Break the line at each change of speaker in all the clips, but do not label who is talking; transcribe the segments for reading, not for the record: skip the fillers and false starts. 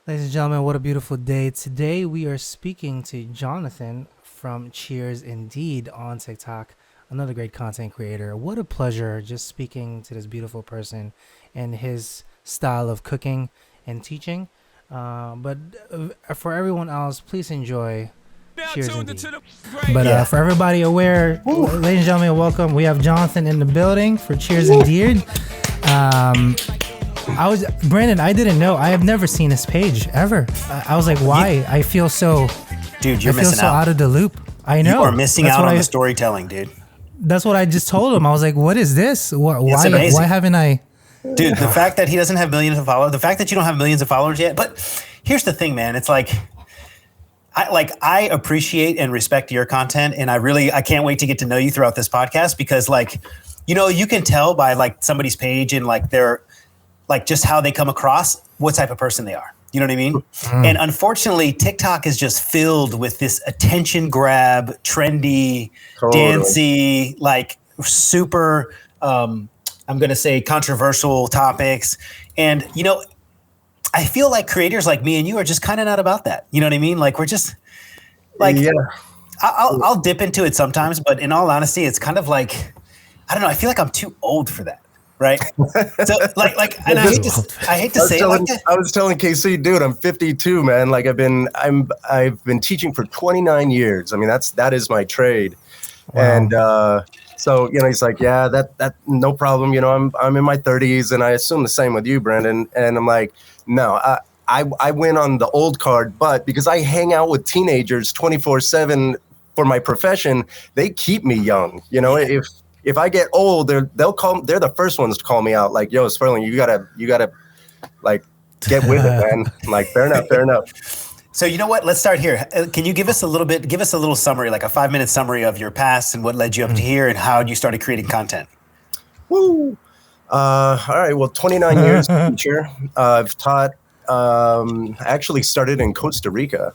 Ladies and gentlemen, what a beautiful day. Today we are speaking to Jonathan from Cheers Indeed on TikTok, another great content creator. What a pleasure just speaking to this beautiful person and his style of cooking and teaching. But for everyone else, please enjoy Cheers Indeed. But for everybody aware, ladies and gentlemen, welcome. We have Jonathan in the building for Cheers Indeed. Brandon, I didn't know. I have never seen this page ever. I was like, why? I feel so.
Dude, you're
I feel
missing
so out of the loop. I know.
You are missing out on the storytelling, dude.
That's what I just told him. I was like, what is this? Why haven't I?
Dude, the fact that he doesn't have millions of followers, the fact that you don't have millions of followers yet. But here's the thing, man. It's like, I appreciate and respect your content. And I can't wait to get to know you throughout this podcast because you can tell by somebody's page and their just how they come across, what type of person they are. You know what I mean? And unfortunately, TikTok is just filled with this attention grab, trendy, dancey, super, I'm going to say controversial topics. And, I feel like creators like me and you are just kind of not about that. You know what I mean? We're just I'll dip into it sometimes, but in all honesty, it's kind of I don't know. I feel like I'm too old for that. Right. So and I hate to say it like that.
I was telling KC, dude, I'm 52, man. I've been teaching for 29 years. I mean, that is my trade. Wow. And so, he's like, yeah, that no problem. I'm in my 30s, and I assume the same with you, Brandon. And I'm like, no, I win on the old card, but because I hang out with teenagers 24/7 for my profession, they keep me young. If I get old, they're the first ones to call me out. Like, yo, Sperling, you gotta get with it, man. Fair enough.
So you know what? Let's start here. Can you give us a little summary, like a 5-minute summary of your past and what led you up to here and how you started creating content?
Woo. All right. Well, 29 years teacher. I've taught. I actually started in Costa Rica.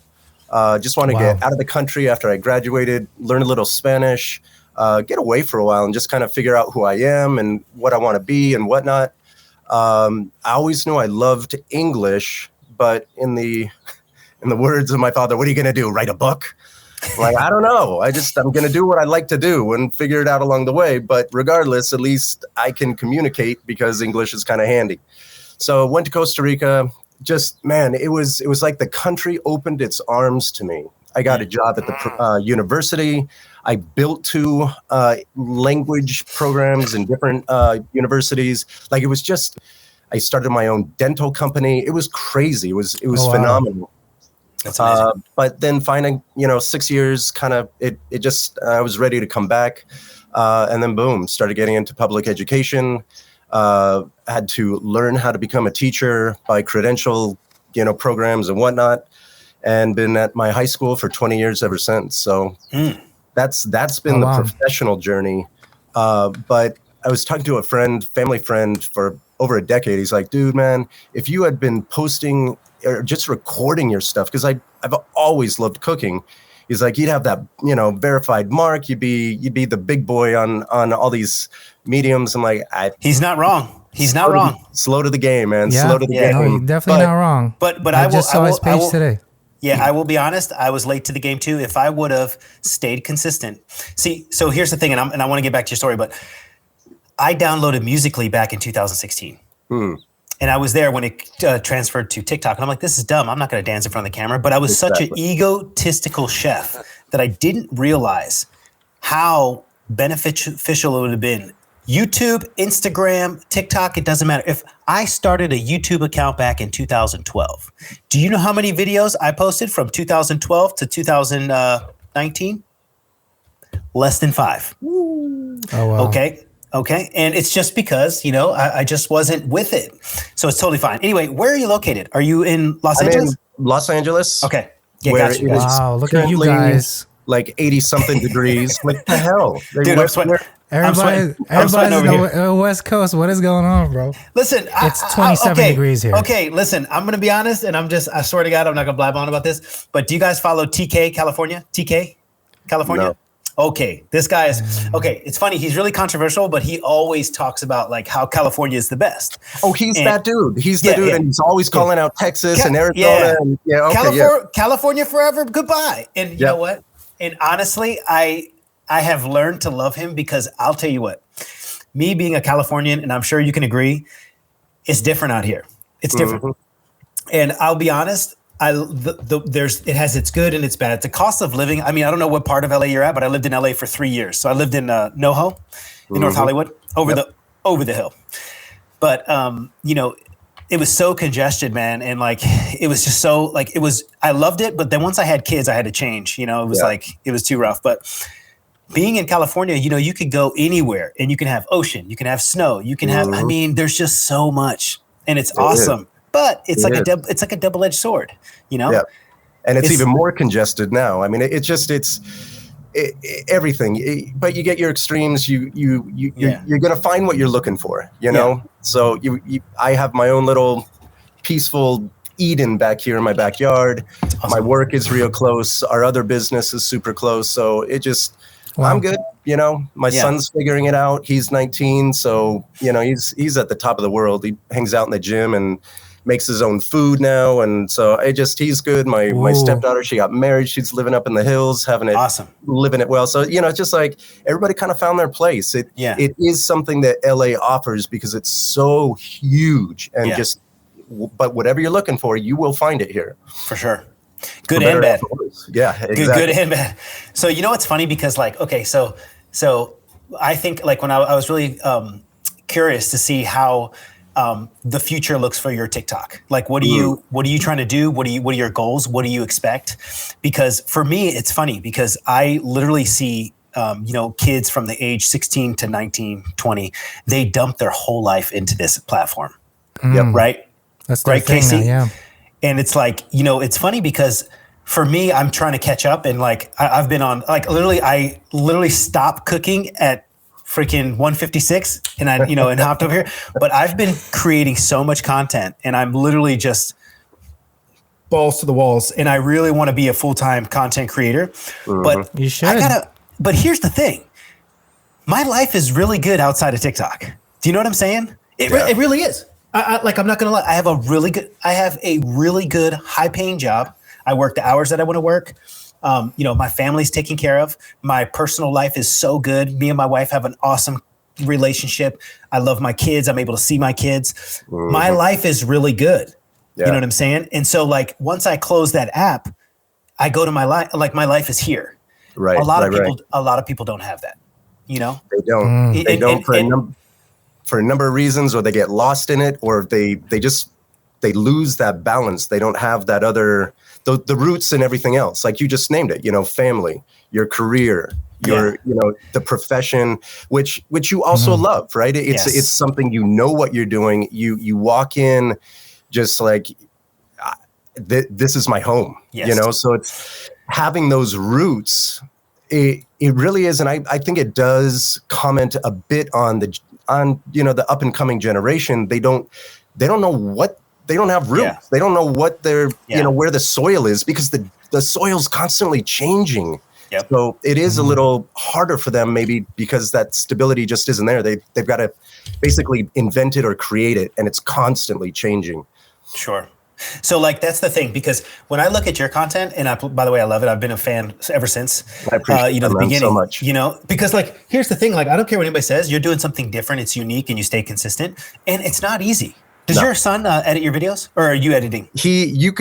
Just want to get out of the country after I graduated, learn a little Spanish. Get away for a while and just kind of figure out who I am and what I want to be and whatnot. I always knew I loved English, but in the words of my father, what are you going to do? Write a book? I don't know. I'm going to do what I like to do and figure it out along the way. But regardless, at least I can communicate because English is kind of handy. So I went to Costa Rica. Just, man, it was like the country opened its arms to me. I got a job at the university. I built 2 language programs in different universities. It was just, I started my own dental company. It was crazy. It was phenomenal.
That's amazing.
But then finding, 6 years, kind of, it just, I was ready to come back. And then boom, started getting into public education. Had to learn how to become a teacher by credential, programs and whatnot. And been at my high school for 20 years ever since. So that's been the professional journey. But I was talking to a family friend for over a decade. He's like, dude, man, if you had been posting or just recording your stuff, because I've always loved cooking. He's like, you'd have that, verified mark. You'd be the big boy on all these mediums. I'm like,
he's not wrong. He's not wrong.
Slow to the game, man. Yeah, slow to the game.
No, you're definitely not wrong.
But
I just saw his page today.
Yeah, I will be honest. I was late to the game too. If I would have stayed consistent. See, so here's the thing, and I want to get back to your story, but I downloaded Musical.ly back in 2016. And I was there when it transferred to TikTok. And I'm like, this is dumb. I'm not going to dance in front of the camera. But I was such an egotistical chef that I didn't realize how beneficial it would have been. YouTube, Instagram, TikTok, it doesn't matter. If I started a YouTube account back in 2012, do you know how many videos I posted from 2012 to 2019? Less than 5.
Oh, wow.
Okay. And it's just because, I just wasn't with it. So it's totally fine. Anyway, where are you located? Are you in Los Angeles?
In Los Angeles.
Okay. Yeah, got you.
Wow, look at you guys.
80 something degrees. What the hell?
Dude, I'm sweating.
Everybody's in the West Coast. What is going on, bro?
Listen,
it's 27 degrees here.
Okay, listen, I'm going to be honest, and I swear to God, I'm not going to blab on about this, but do you guys follow TK California? TK California?
No.
okay, this guy is okay. It's funny. He's really controversial, but he always talks about like how California is the best.
Oh, he's
And-
that dude. He's the dude, and he's always calling out Texas and Arizona.
Yeah.
And,
California forever, goodbye. And you know what? And honestly, I have learned to love him because I'll tell you what, me being a Californian, and I'm sure you can agree, it's different out here. It's different. And I'll be honest, it has its good and its bad. The cost of living. I mean, I don't know what part of LA you're at, but I lived in LA for 3 years. So I lived in NoHo, in North Hollywood, over the hill. But you know, it was so congested, man, and like it was just so like it was. I loved it, but then once I had kids, I had to change. You know, it was like it was too rough. But being in California, you know, you could go anywhere, and you can have ocean, you can have snow, you can have. I mean, there's just so much, and it's awesome. But it's like a double-edged sword, you know. Yeah,
and it's even more congested now. I mean, it's everything. But you get your extremes. You're gonna find what you're looking for, you know. So I have my own little peaceful Eden back here in my backyard. Awesome. My work is real close. Our other business is super close. So it just. Wow. I'm good. You know, my son's figuring it out. He's 19. So, you know, he's at the top of the world. He hangs out in the gym and makes his own food now. And so he's good. My stepdaughter, she got married. She's living up in the hills, having it awesome, living it well. So, you know, it's just like everybody kind of found their place. It is something that LA offers because it's so huge and but whatever you're looking for, you will find it here.
For sure. Good and bad.
Yeah, exactly.
Good and bad. So, you know, it's funny because like, okay, so I think like when I was really curious to see how the future looks for your TikTok. Like, what are you trying to do? What are your goals? What do you expect? Because for me, it's funny because I literally see, you know, kids from the age 16 to 19, 20, they dump their whole life into this platform. Right?
That's right, Casey. Yeah.
And it's like, you know, it's funny because for me, I'm trying to catch up and like, I've been on like I literally stopped cooking at freaking 156 and I, you know, and hopped over here, but I've been creating so much content and I'm literally just balls to the walls. And I really want to be a full-time content creator, but
you should.
But here's the thing. My life is really good outside of TikTok. Do you know what I'm saying? It really is. I'm not gonna lie. I have a really good high-paying job. I work the hours that I want to work. You know, my family's taken care of. My personal life is so good. Me and my wife have an awesome relationship. I love my kids. I'm able to see my kids. My life is really good. You know what I'm saying? And so, like, once I close that app, I go to my life. Like, my life is here.
Right.
A lot of people don't have that. You know,
they don't. They don't for a number of reasons, or they get lost in it, or they lose that balance. They don't have that other the roots and everything else. Like you just named it, you know, family, your career, your you know, the profession, which you also love, right? It's something, you know what you're doing. You walk in just like this is my home, you know. So it's having those roots. It really is, and I think it does comment a bit on you know, the up and coming generation. They don't know what, they don't have roots. Yeah. They don't know what they're you know, where the soil is, because the soil's constantly changing. Yep. So it is a little harder for them, maybe because that stability just isn't there. They've got to basically invent it or create it, and it's constantly changing.
Sure. So like, that's the thing, because when I look at your content, and by the way, I love it. I've been a fan ever since,
I appreciate
you know, the beginning,
so much.
You know, because like, here's the thing, like, I don't care what anybody says, you're doing something different. It's unique and you stay consistent, and it's not easy. Does your son edit your videos, or are you editing?
You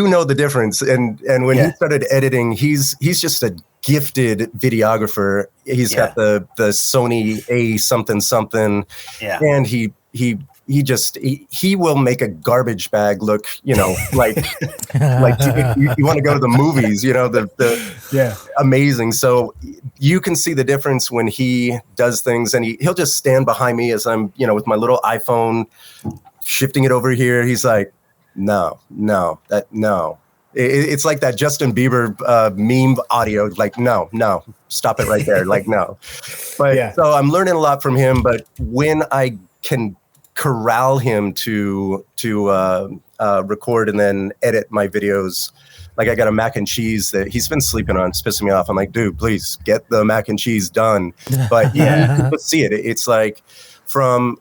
know the difference. And when he started editing, he's just a gifted videographer. He's got the Sony A something. Yeah. And he will make a garbage bag look, you know, like you want to go to the movies, you know, the amazing. So you can see the difference when he does things, and he'll just stand behind me as I'm, you know, with my little iPhone, shifting it over here. He's like, no. It's like that Justin Bieber meme audio, like, no, stop it right there. Like, no. But so I'm learning a lot from him, but when I can corral him to record and then edit my videos. Like I got a mac and cheese that he's been sleeping on. It's pissing me off. I'm like, dude, please get the mac and cheese done. But you can see it. It's like from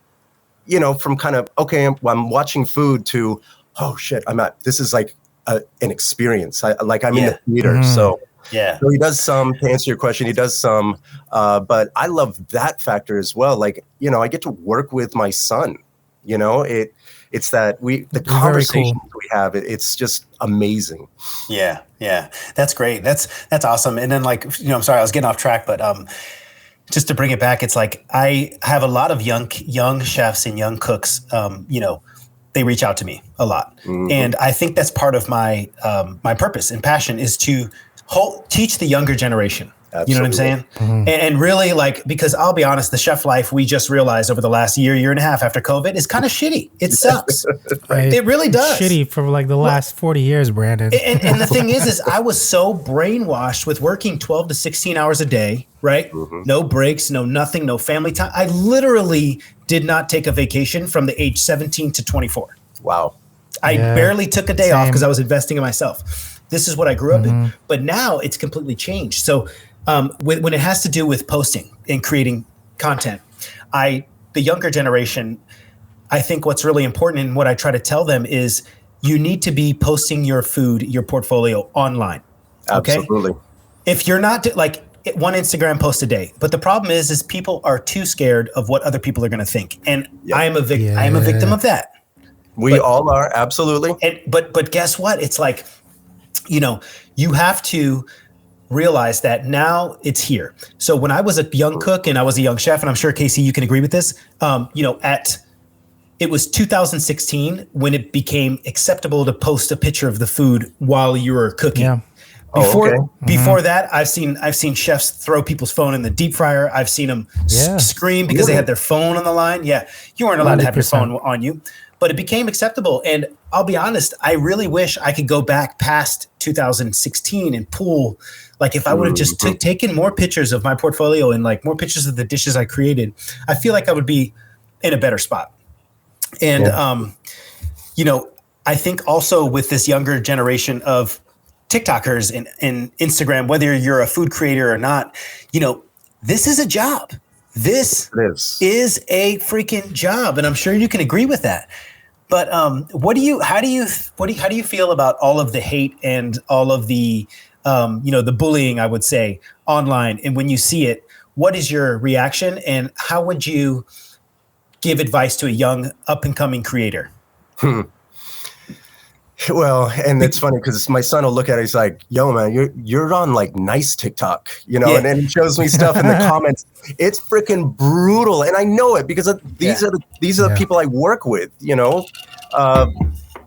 kind of, okay, I'm watching food to, oh shit, this is like an experience. I'm in the theater. So he does some, to answer your question, he does some, but I love that factor as well. Like, I get to work with my son, it's that the conversations we have, it's just amazing.
Yeah. That's great. That's awesome. And then I'm sorry, I was getting off track, but just to bring it back, it's like I have a lot of young chefs and young cooks, they reach out to me a lot. Mm-hmm. And I think that's part of my my purpose and passion is to teach the younger generation. Absolutely. You know what I'm saying? Mm-hmm. And really because I'll be honest, the chef life we just realized over the last year and a half after COVID is kind of shitty. It sucks.
Right.
It really does.
It's shitty for the last 40 years, Brandon.
And the thing is I was so brainwashed with working 12 to 16 hours a day, right? Mm-hmm. No breaks, no nothing, no family time. I literally did not take a vacation from the age 17 to 24.
Wow.
I barely took a day off because I was investing in myself. This is what I grew up in. But now it's completely changed. So when it has to do with posting and creating content, the younger generation, I think what's really important and what I try to tell them is you need to be posting your food, your portfolio online. Okay?
Absolutely.
If you're not one Instagram post a day, but the problem is people are too scared of what other people are going to think. And I am a victim of that.
We all are. Absolutely.
But guess what? It's like, you have to realize that now it's here. So when I was a young cook and I was a young chef, and I'm sure Casey, you can agree with this, it was 2016 when it became acceptable to post a picture of the food while you were cooking. Yeah. Before that, I've seen chefs throw people's phone in the deep fryer. I've seen them scream because they had their phone on the line. Yeah, you weren't allowed 100%. To have your phone on you, but it became acceptable. And I'll be honest, I really wish I could go back past 2016 and pull. If I would have just taken more pictures of my portfolio and more pictures of the dishes I created, I feel like I would be in a better spot. And, I think also with this younger generation of TikTokers and Instagram, whether you're a food creator or not, this is a job. This is a freaking job. And I'm sure you can agree with that. But how do you feel about all of the hate and all of the the bullying, I would say, online? And when you see it, what is your reaction and how would you give advice to a young up and coming creator?
Well, and it's funny because my son will look at it. He's like, "Yo, man, you're on nice TikTok, and then he shows me stuff in the comments. It's freaking brutal, and I know it because these are the people I work with.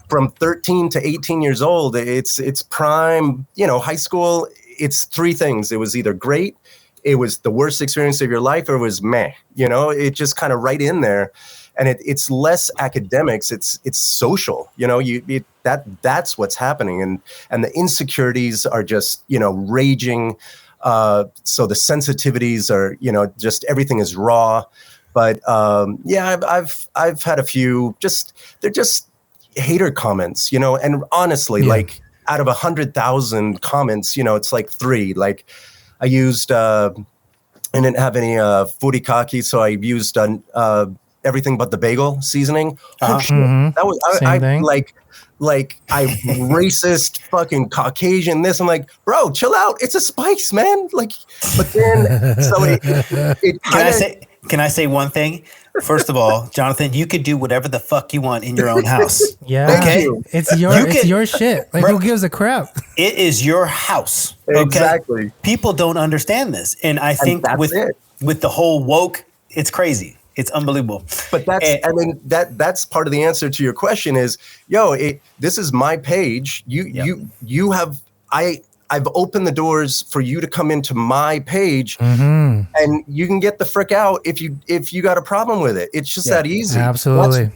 From 13 to 18 years old, it's prime. High school. It's three things. It was either great, it was the worst experience of your life, or it was meh. It just kind of right in there. And it's less academics. It's social. That's what's happening, and the insecurities are just raging. So the sensitivities are just everything is raw. But I've had a few. They're just hater comments. And honestly, out of 100,000 comments, it's 3. I used I didn't have any furikake, so I used everything but the bagel seasoning. Oh shit! That was I I racist fucking Caucasian. This I'm like, bro, chill out. It's a spice, man. But then so it
can I say one thing? First of all, Jonathan, you could do whatever the fuck you want in your own house.
Yeah,
okay.
It's your shit. Who gives a crap?
It is your house. Okay?
Exactly.
People don't understand this, and I think with the whole woke, it's crazy. It's unbelievable.
But that's part of the answer to your question is, this is my page. You have I've opened the doors for you to come into my page, and you can get the frick out if you got a problem with it. It's just that easy.
Absolutely.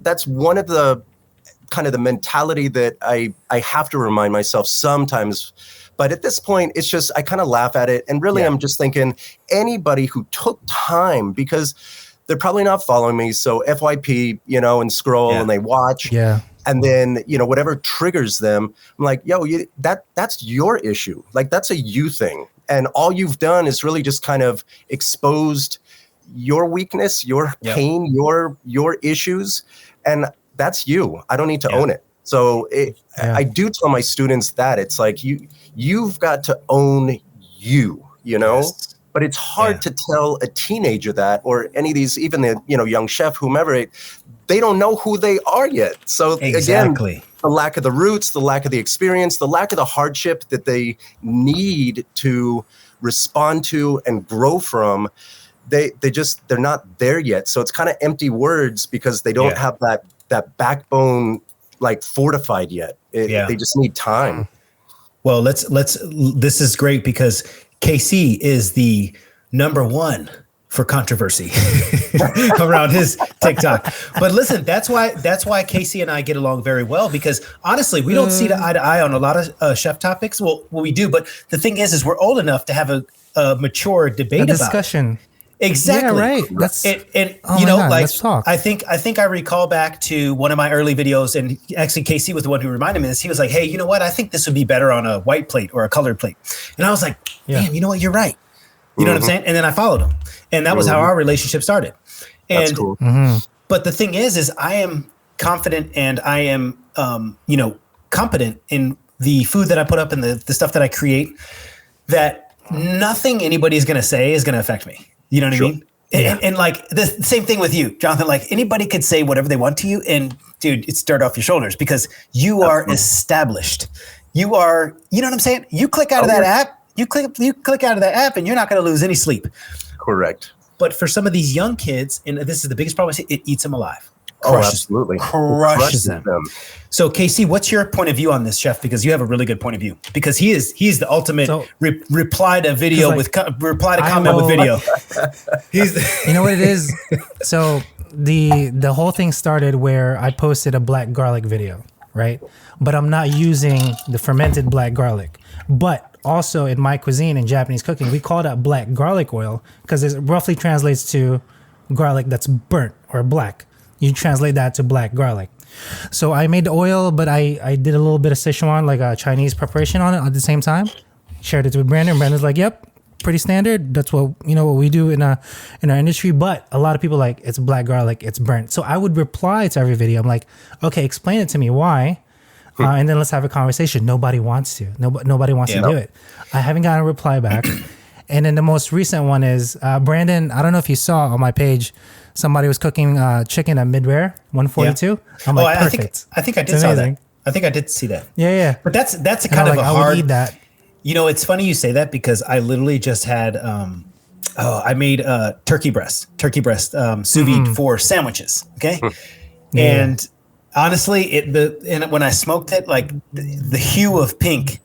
That's one of the kind of the mentality that I have to remind myself sometimes. But at this point, it's just I kind of laugh at it, and really I'm just thinking anybody who took time, because they're probably not following me. So FYP, and scroll and they watch.
Yeah.
And then, whatever triggers them, I'm like, yo, that's your issue. Like, that's a you thing. And all you've done is really just kind of exposed your weakness, your pain, your issues. And that's you. I don't need to own it. So I do tell my students that it's like, you've got to own you,
Yes.
but it's hard to tell a teenager that, or any of these, even the, young chef, whomever, they don't know who they are yet. So again, the lack of the roots, the lack of the experience, the lack of the hardship that they need to respond to and grow from, they're not there yet. So it's kind of empty words because they don't have that backbone like fortified yet. They just need time.
Well, this is great because KC is the #1 for controversy around his TikTok. But listen, that's why Casey and I get along very well, because honestly, we don't see eye to eye on a lot of chef topics. Well, we do, but the thing is we're old enough to have a mature debate about
discussion.
Exactly.
Yeah, right. That's
let's talk. I think I recall back to one of my early videos, and actually Casey was the one who reminded me of this. He was like, "Hey, you know what? I think this would be better on a white plate or a colored plate." And I was like, "Damn, you know what? You're right." You know what I'm saying? And then I followed him, and that was how our relationship started. And
that's cool.
But the thing is I am confident, and I am competent in the food that I put up and the stuff that I create, that nothing anybody is going to say is going to affect me. You know what I mean? And like the same thing with you, Jonathan. Like, anybody could say whatever they want to you, and dude, it's dirt off your shoulders because you are established. You are, you know what I'm saying? You click out of that app, you click out of that app, and you're not going to lose any sleep.
Correct.
But for some of these young kids, and this is the biggest problem, it eats them alive.
Absolutely.
Crushes them. So KC, what's your point of view on this, chef? Because you have a really good point of view. Because he's the ultimate reply to video with reply to comment with video.
You know what it is? So the whole thing started where I posted a black garlic video, right? But I'm not using the fermented black garlic. But also in my cuisine, in Japanese cooking, we call that black garlic oil because it roughly translates to garlic that's burnt or black. You translate that to black garlic. So I made the oil, but I did a little bit of Sichuan, like a Chinese preparation on it at the same time. Shared it with Brandon. Brandon's like, "Yep, pretty standard. That's what we do in our industry." But a lot of people like, it's black garlic, it's burnt. So I would reply to every video. I'm like, "Okay, explain it to me why." And then let's have a conversation. Nobody wants to. Nobody wants to do it. I haven't gotten a reply back. And then the most recent one is Brandon. I don't know if you saw on my page, somebody was cooking chicken at mid-rare 142. I'm like, perfect.
I think I did see that. I think I did see that.
Yeah.
But that's a kind of a hard.
I would eat that.
It's funny you say that because I literally just had. I made turkey breast sous vide for sandwiches. Okay, and honestly, when I smoked it, like the hue of pink,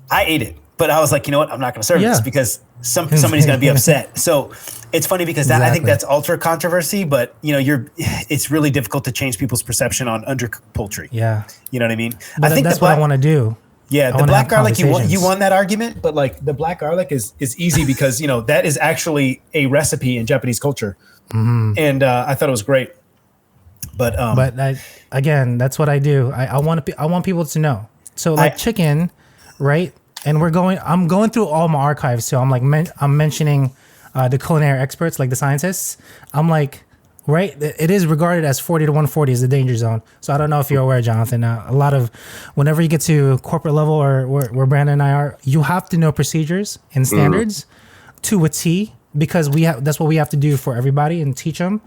I ate it. But I was like, you know what? I'm not going to serve this because somebody's going to be upset. So it's funny because I think that's ultra controversy. But it's really difficult to change people's perception on undercooked poultry.
Yeah,
you know what I mean.
But I think that's what I want to do.
Yeah, the black garlic, you won that argument, but like the black garlic is easy because that is actually a recipe in Japanese culture, and I thought it was great. But
again, that's what I do. I want people to know. So like chicken, right? And I'm going through all my archives. So I'm like, I'm mentioning the culinary experts, like the scientists. I'm like, right? It is regarded as 40 to 140 is the danger zone. So I don't know if you're aware, Jonathan. A lot of, whenever you get to corporate level or where Brandon and I are, you have to know procedures and standards to a T, because that's what we have to do for everybody and teach them,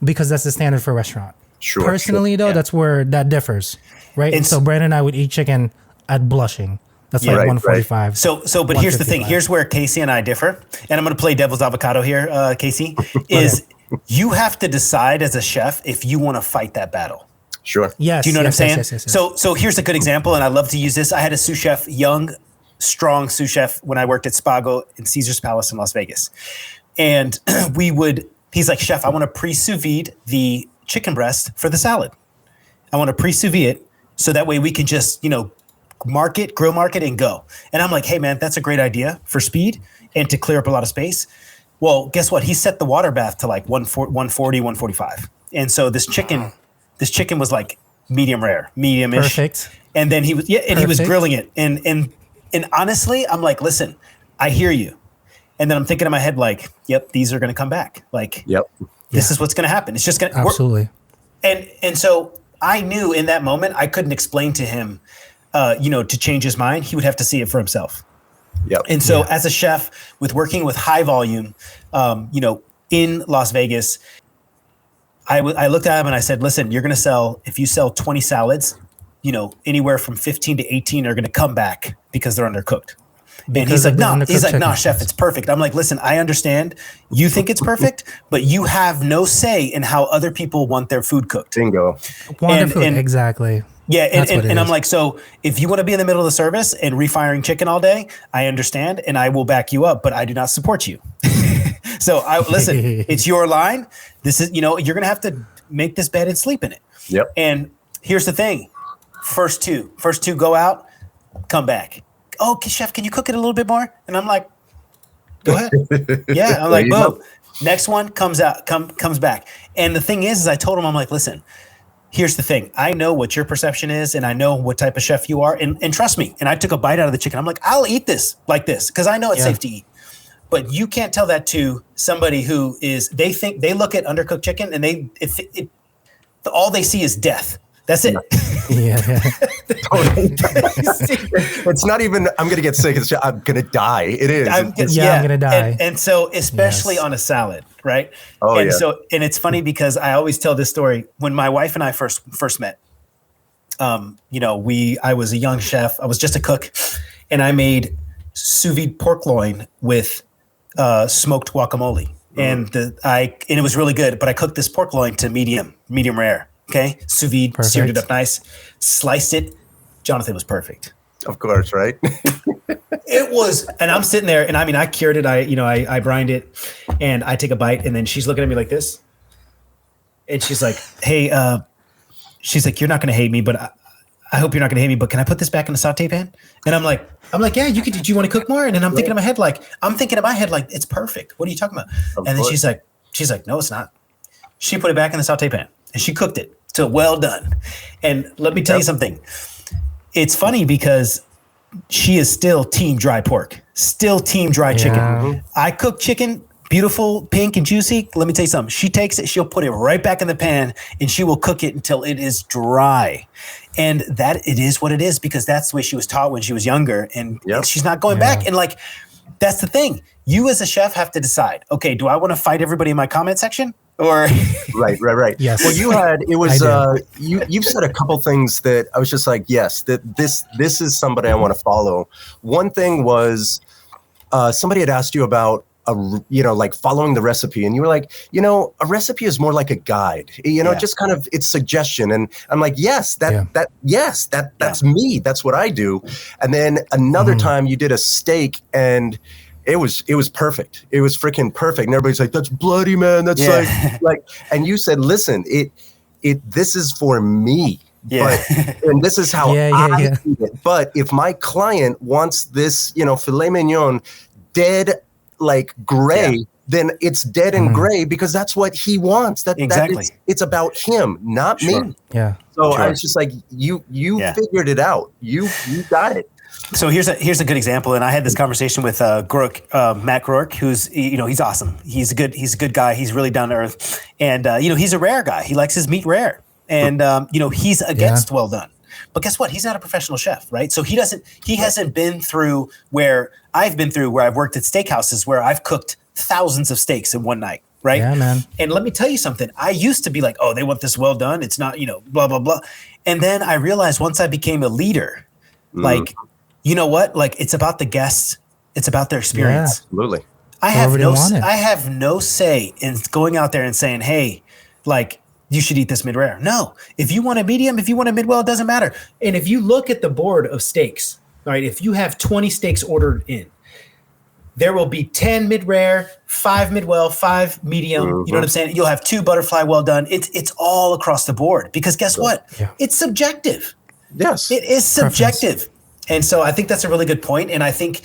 because that's the standard for a restaurant.
Sure.
Personally, though, that's where that differs, right? And so Brandon and I would eat chicken at blushing. That's like 145.
Right. So, but here's the thing. Here's where Casey and I differ. And I'm going to play devil's avocado here, Casey, is you have to decide as a chef if you want to fight that battle.
Sure.
Yes. Do you know what I'm saying? Yes. So here's a good example, and I love to use this. I had a sous chef, young, strong sous chef when I worked at Spago in Caesar's Palace in Las Vegas. And he's like, "Chef, I want to pre-sous vide the chicken breast for the salad. I want to pre-sous vide it so that way we can just, grill mark it and go." And I'm like, "Hey man, that's a great idea for speed and to clear up a lot of space. Well, guess what? He set the water bath to like 140, 145. And so this chicken was like medium rare, medium-ish.
Perfect.
And then he was grilling it. And honestly, I'm like, listen, I hear you. And then I'm thinking in my head, like, yep, these are going to come back. Like, this is what's going to happen. It's just going to
absolutely.
And so I knew in that moment, I couldn't explain to him, to change his mind. He would have to see it for himself.
Yep.
And so as a chef with working with high volume, in Las Vegas, I looked at him and I said, listen, you're going to sell, if you sell 20 salads, anywhere from 15 to 18 are going to come back because they're undercooked. And he's like, no, chef, it's perfect. I'm like, listen, I understand you think it's perfect, but you have no say in how other people want their food cooked.
Bingo.
Exactly.
Yeah. And I'm like, so if you want to be in the middle of the service and refiring chicken all day, I understand and I will back you up, but I do not support you. So listen, it's your line. This is, you're going to have to make this bed and sleep in it.
Yep.
And here's the thing. First two go out, come back. Oh, chef, can you cook it a little bit more? And I'm like, go ahead. Yeah. I'm like, boom. Next one comes back. And the thing is I told him, I'm like, listen, here's the thing. I know what your perception is and I know what type of chef you are. And trust me. And I took a bite out of the chicken. I'm like, I'll eat this like this because I know it's safe to eat. But you can't tell that to somebody who they look at undercooked chicken and all they see is death. That's it.
Yeah.
It's not even, I'm going to get sick. It's just, I'm going to die. It is.
I'm going to die.
And so, especially on a salad, right?
Oh,
and so, and it's funny because I always tell this story. When my wife and I first met, I was a young chef. I was just a cook and I made sous vide pork loin with smoked guacamole. And it was really good, but I cooked this pork loin to medium rare. Okay. Sous vide, seared it up nice, sliced it. Jonathan, was perfect.
Of course. Right.
It was, and I'm sitting there and I cured it. I brined it and I take a bite and then she's looking at me like this. And she's like, hey, she's like, you're not going to hate me, but I hope you're not going to hate me, but can I put this back in the saute pan? And I'm like, yeah, you could, do you want to cook more? And then I'm thinking in my head, like, it's perfect. What are you talking about? And then she's like, no, it's not. She put it back in the saute pan and she cooked it. So well done. And let me tell you something. It's funny because she is still team dry pork, still team dry chicken. I cook chicken, beautiful, pink and juicy. Let me tell you something. She takes it, she'll put it right back in the pan and she will cook it until it is dry. And that it is what it is because that's the way she was taught when she was younger. And she's not going back. And like, that's the thing. You as a chef have to decide, okay, do I want to fight everybody in my comment section? Or
right.
Yes.
Well, you've said a couple things that I was just like, yes, that this is somebody I want to follow. One thing was somebody had asked you about like following the recipe, and you were like, a recipe is more like a guide. Just kind of it's suggestion. And I'm like, yes, that's me. That's what I do. And then another time you did a steak and it was perfect. It was freaking perfect. And everybody's like, that's bloody, man. That's like, and you said, listen, this is for me. Yeah. And this is how I eat it. But if my client wants this, filet mignon dead, like gray, then it's dead and gray because that's what he wants. Exactly. It's about him, not me.
Yeah.
So I was just like, you figured it out. You got it.
So here's a good example, and I had this conversation with Matt Groark, who's he's awesome. He's a good guy. He's really down to earth, and he's a rare guy. He likes his meat rare, and he's against well done. But guess what? He's not a professional chef, right? So he hasn't been through where I've been through, where I've worked at steakhouses where I've cooked thousands of steaks in one night, right?
Yeah, man.
And let me tell you something. I used to be like, oh, they want this well done. It's not, blah blah blah. And then I realized once I became a leader, like. You know what? Like it's about the guests. It's about their experience.
Yeah, absolutely.
I have no say in going out there and saying, hey, like you should eat this mid rare. No, if you want a medium, if you want a mid well, it doesn't matter. And if you look at the board of steaks, right? If you have 20 steaks ordered in, there will be 10 mid rare, 5 mid well, 5 medium. You know what I'm saying? You'll have 2 butterfly well done. It's all across the board because guess what? Yeah. It's subjective.
Yes,
it is subjective. Preference. And so I think that's a really good point. And I think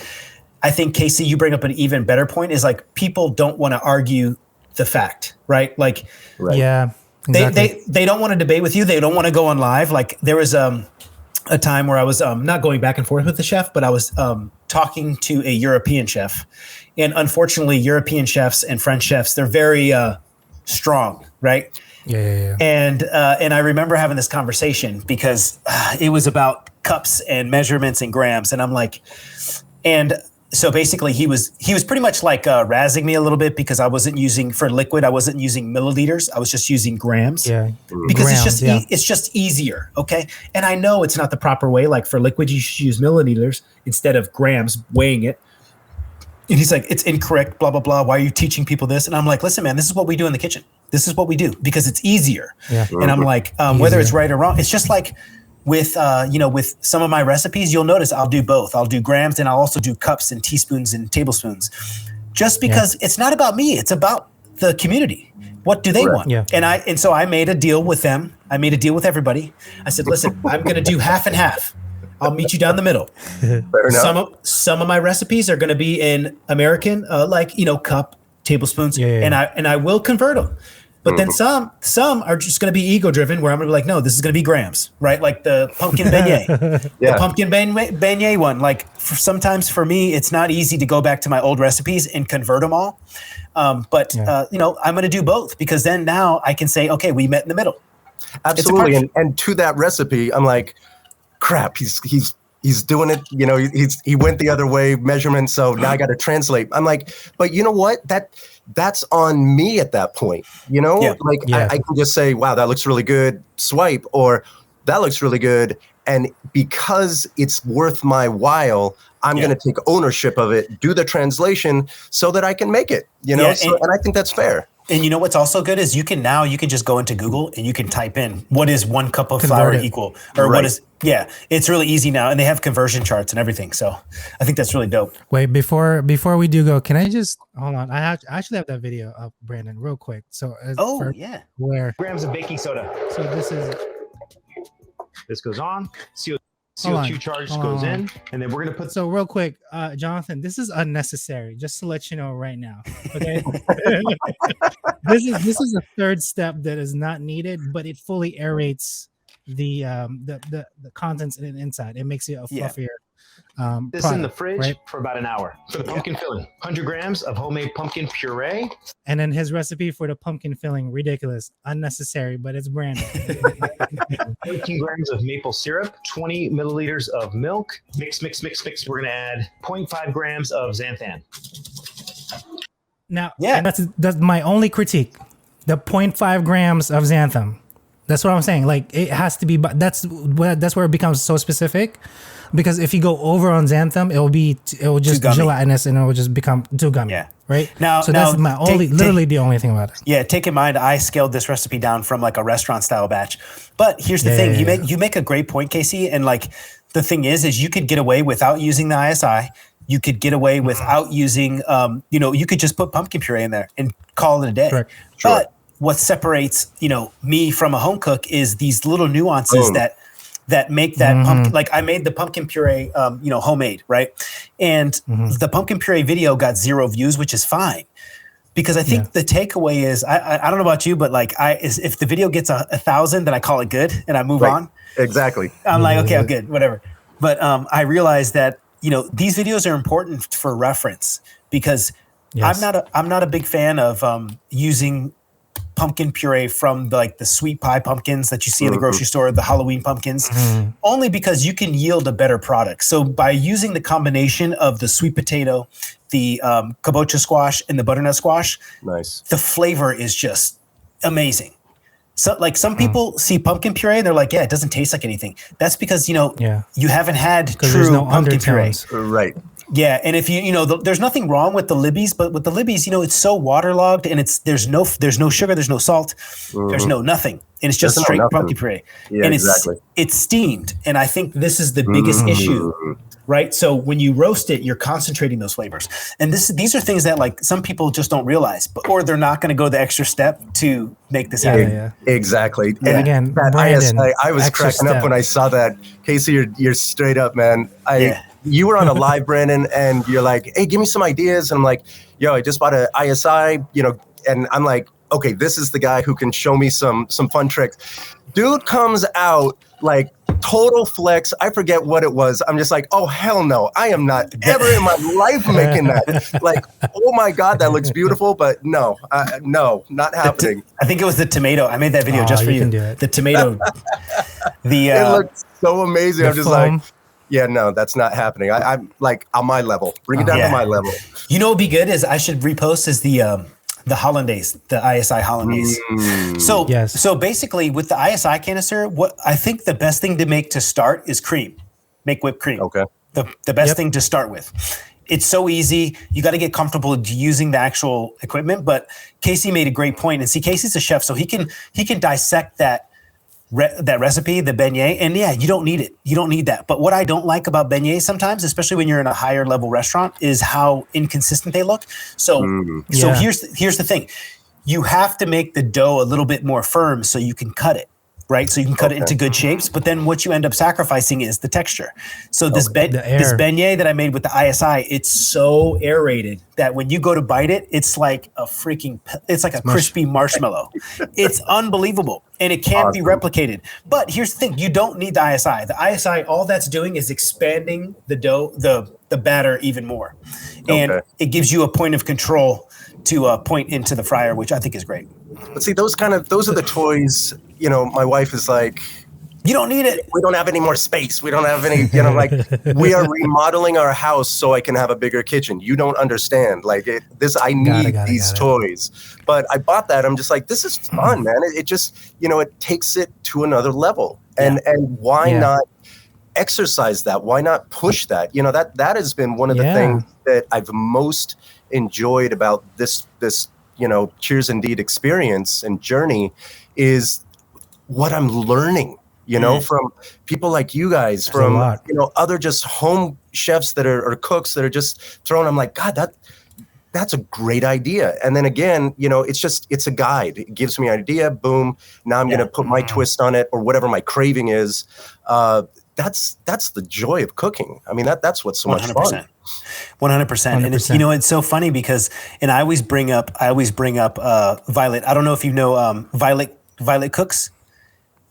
I think, Casey, you bring up an even better point, is like people don't want to argue the fact, right? Like,
Yeah, exactly.
they don't want to debate with you. They don't want to go on live. Like there was a time where I was not going back and forth with the chef, but I was talking to a European chef. And unfortunately, European chefs and French chefs, they're very strong, right?
Yeah.
And I remember having this conversation because it was about cups and measurements and grams. And I'm like, and so basically he was pretty much like razzing me a little bit because I wasn't using, for liquid, I wasn't using milliliters. I was just using grams.
Yeah.
Because
Grams,
it's just easier. Okay. And I know it's not the proper way. Like for liquid, you should use milliliters instead of grams, weighing it. And he's like, it's incorrect, blah, blah, blah. Why are you teaching people this? And I'm like, listen, man, this is what we do in the kitchen. This is what we do because it's easier.
Yeah.
And I'm like, whether it's right or wrong, it's just like with, with some of my recipes, you'll notice I'll do both. I'll do grams and I'll also do cups and teaspoons and tablespoons just because it's not about me. It's about the community. What do they want?
Yeah.
And so I made a deal with them. I made a deal with everybody. I said, listen, I'm going to do half and half. I'll meet you down the middle.
Fair enough.
Some of my recipes are going to be in American, cup, tablespoons, and I will convert them. But then some are just going to be ego driven, where I'm going to be like, no, this is going to be grams, right? Like the pumpkin beignet, the pumpkin beignet one. Like sometimes for me, it's not easy to go back to my old recipes and convert them all. I'm going to do both because then now I can say, okay, we met in the middle.
Absolutely, and to that recipe, I'm like, crap, he's doing it, he went the other way, measurement, so now I got to translate. I'm like, but you know what, that's on me at that point, I can just say, wow, that looks really good, swipe, or that looks really good, and because it's worth my while, I'm going to take ownership of it, do the translation so that I can make it, and I think that's fair.
And you know what's also good is you can just go into Google and you can type in what is 1 cup of flour equal, or what is, it's really easy now. And they have conversion charts and everything. So I think that's really dope.
Wait, before we do go, can I just, hold on. I actually have that video up, Brandon, real quick. So, where
grams of baking soda.
So
this goes on. CO2 charge goes in, and then we're going to put...
So real quick, Jonathan, this is unnecessary, just to let you know right now, okay? This is a third step that is not needed, but it fully aerates the contents inside. It makes it a fluffier
this
product,
in the fridge
right?
for about an hour. For the pumpkin filling, 100 grams of homemade pumpkin puree.
And then his recipe for the pumpkin filling, ridiculous, unnecessary, but it's branded.
18 grams of maple syrup, 20 milliliters of milk. Mix. We're going to add 0.5 grams of xanthan.
Now, and that's my only critique. The 0.5 grams of xanthan. That's what I'm saying. Like, it has to be, but that's where it becomes so specific. Because if you go over on xanthan, it will just gelatinous and it will just become too gummy. Yeah. Right. That's my literally the only thing about it.
Yeah. Take in mind, I scaled this recipe down from like a restaurant style batch. But here's the thing: you make a great point, Casey. And like the thing is you could get away without using the ISI. You could get away without using, you could just put pumpkin puree in there and call it a day.
Correct.
But what separates, me from a home cook is these little nuances that make that pumpkin, like I made the pumpkin puree, homemade, right? And the pumpkin puree video got 0 views, which is fine. Because I think the takeaway is, I don't know about you, but like if the video gets 1,000, then I call it good and I move on.
Exactly.
I'm like, okay, I'm good, whatever. But I realized that, these videos are important for reference because I'm not a big fan of using pumpkin puree from the sweet pie pumpkins that you see in the grocery store, the Halloween pumpkins, only because you can yield a better product. So by using the combination of the sweet potato, the kabocha squash, and the butternut squash, the flavor is just amazing. So some people see pumpkin puree and they're like, yeah, it doesn't taste like anything. That's because, you haven't had true pumpkin puree.
Right.
Yeah, and if there's nothing wrong with the Libbys, but with the Libbys, it's so waterlogged and there's no sugar, there's no salt, there's no nothing, and it's just straight pumpkin puree.
Yeah,
and
exactly.
It's steamed, and I think this is the biggest issue, right? So when you roast it, you're concentrating those flavors, and these are things that some people just don't realize, or they're not going to go the extra step to make this happen.
Yeah.
Exactly.
And again, Brandon,
I was cracking up when I saw that. Casey, you're straight up, man. you were on a live, Brandon, and you're like, hey, give me some ideas. And I'm like, yo, I just bought an ISI, and I'm like, okay, this is the guy who can show me some fun tricks. Dude comes out like total flex. I forget what it was. I'm just like, oh, hell no. I am not ever in my life making that. Like, oh my God, that looks beautiful. But no, not happening.
I think it was the tomato. I made that video just for you. The tomato.
It looks so amazing. I'm just
foam.
like, yeah, no, that's not happening. I'm like on my level. Bring it down to my level.
You know what would be good is I should repost is the hollandaise, the ISI hollandaise. So basically with the ISI canister, what I think the best thing to make to start is cream. Make whipped cream.
Okay.
The best thing to start with. It's so easy. You got to get comfortable using the actual equipment. But Casey made a great point. And see, Casey's a chef, so he can dissect that recipe, the beignet, and you don't need it. You don't need that. But what I don't like about beignets sometimes, especially when you're in a higher level restaurant, is how inconsistent they look. So here's the thing. You have to make the dough a little bit more firm so you can cut it, right? So you can cut it into good shapes. But then what you end up sacrificing is the texture. So this beignet that I made with the ISI, it's so aerated that when you go to bite it, it's like a crispy marshmallow. It's unbelievable. And it can't be replicated. But here's the thing. You don't need the ISI. The ISI, all that's doing is expanding the dough, the batter even more. And it gives you a point of control to point into the fryer, which I think is great.
But see, those are the toys, my wife is like,
you don't need it.
We don't have any more space. We don't have any, like we are remodeling our house so I can have a bigger kitchen. You don't understand. Like I need these toys. But I bought that. I'm just like, this is fun, man. It just, it takes it to another level. And why not exercise that? Why not push that? That has been one of the things that I've most enjoyed about this Cheers Indeed experience and journey is what I'm learning. From people like you guys, from other just home chefs that are cooks that are just throwing. I'm like, God, that's a great idea. And then again, it's a guide. It gives me an idea. Boom. Now I'm going to put my twist on it or whatever my craving is. That's the joy of cooking. I mean, that's what's so much fun.
100%. And it's so funny because, and I always bring up Violet. I don't know if you know Violet Cooks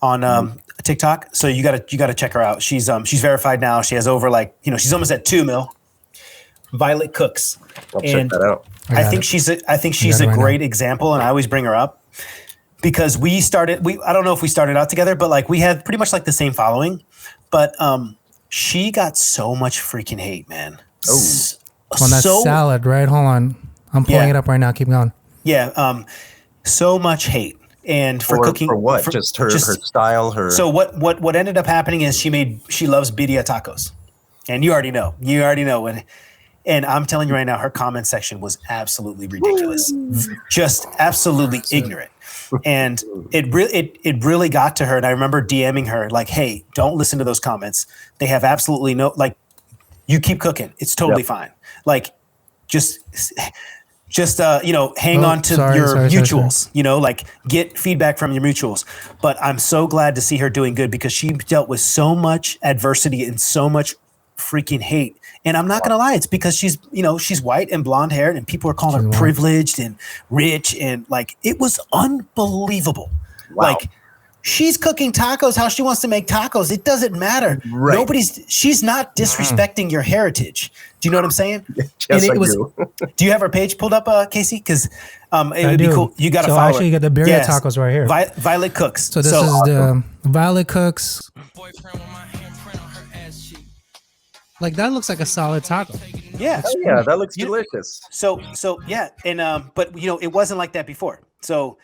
on TikTok. So you gotta check her out. She's verified now. She has over she's almost at 2 mil. Violet Cooks.
I'll check that out.
I think she's a great example, and I always bring her up because I don't know if we started out together, but we had pretty much the same following, but she got so much freaking hate, man.
On that salad, right? Hold on. I'm pulling it up right now. Keep going.
Yeah. So much hate. And for cooking,
for what? Just her style, her.
So what ended up happening is she loves birria tacos, and you already know when. And I'm telling you right now, her comment section was absolutely ridiculous, just absolutely ignorant, and it really got to her. And I remember DMing her like, "Hey, don't listen to those comments. They have absolutely no you keep cooking. It's totally fine. Just hang on to your mutuals, get feedback from your mutuals." But I'm so glad to see her doing good because she dealt with so much adversity and so much freaking hate. And I'm not going to lie. It's because she's white and blonde haired and people are calling her privileged and rich. And it was unbelievable. Wow. She's cooking tacos how she wants to make tacos. It doesn't matter. Right. She's not disrespecting your heritage. Do you know what I'm saying?
Yes, I do.
Do you have her page pulled up, Casey? Because it would be cool. You got to follow
actually, you got the birria tacos right here.
Violet Cooks.
So this is the Violet Cooks. That looks like a solid taco.
Yeah.
Oh, yeah, that looks delicious.
So yeah, and but it wasn't like that before. So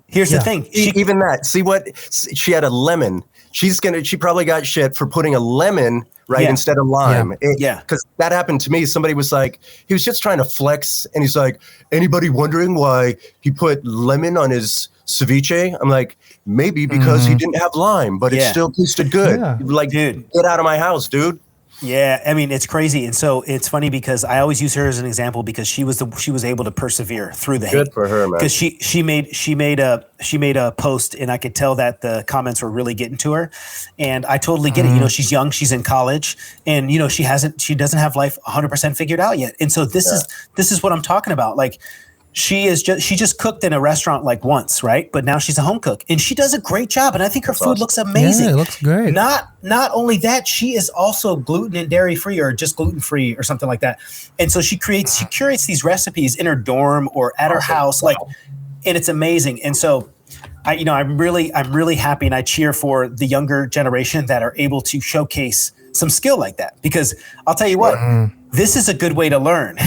here's the thing.
Even that. See what she had a lemon. She probably got shit for putting a lemon instead of lime. Because that happened to me. Somebody was like, he was just trying to flex, and he's like, anybody wondering why he put lemon on his ceviche? I'm like, maybe because he didn't have lime, but it still tasted good. Yeah. Dude, get out of my house, dude.
Yeah, I mean it's crazy, and so it's funny because I always use her as an example because she was able to persevere through the hate.
Good for her, man.
Because she made a post, and I could tell that the comments were really getting to her, and I totally get it. You know, she's young, she's in college, and you know she doesn't have life 100% figured out yet, and so this is what I'm talking about, like. She just cooked in a restaurant like once, right? But now she's a home cook, and she does a great job. And I think her food looks amazing.
Yeah, it looks great.
Not only that, she is also gluten and dairy free, or just gluten free, or something like that. And so she curates these recipes in her dorm or at her house, like, and it's amazing. And so, I'm really happy, and I cheer for the younger generation that are able to showcase some skill like that. Because I'll tell you what, this is a good way to learn.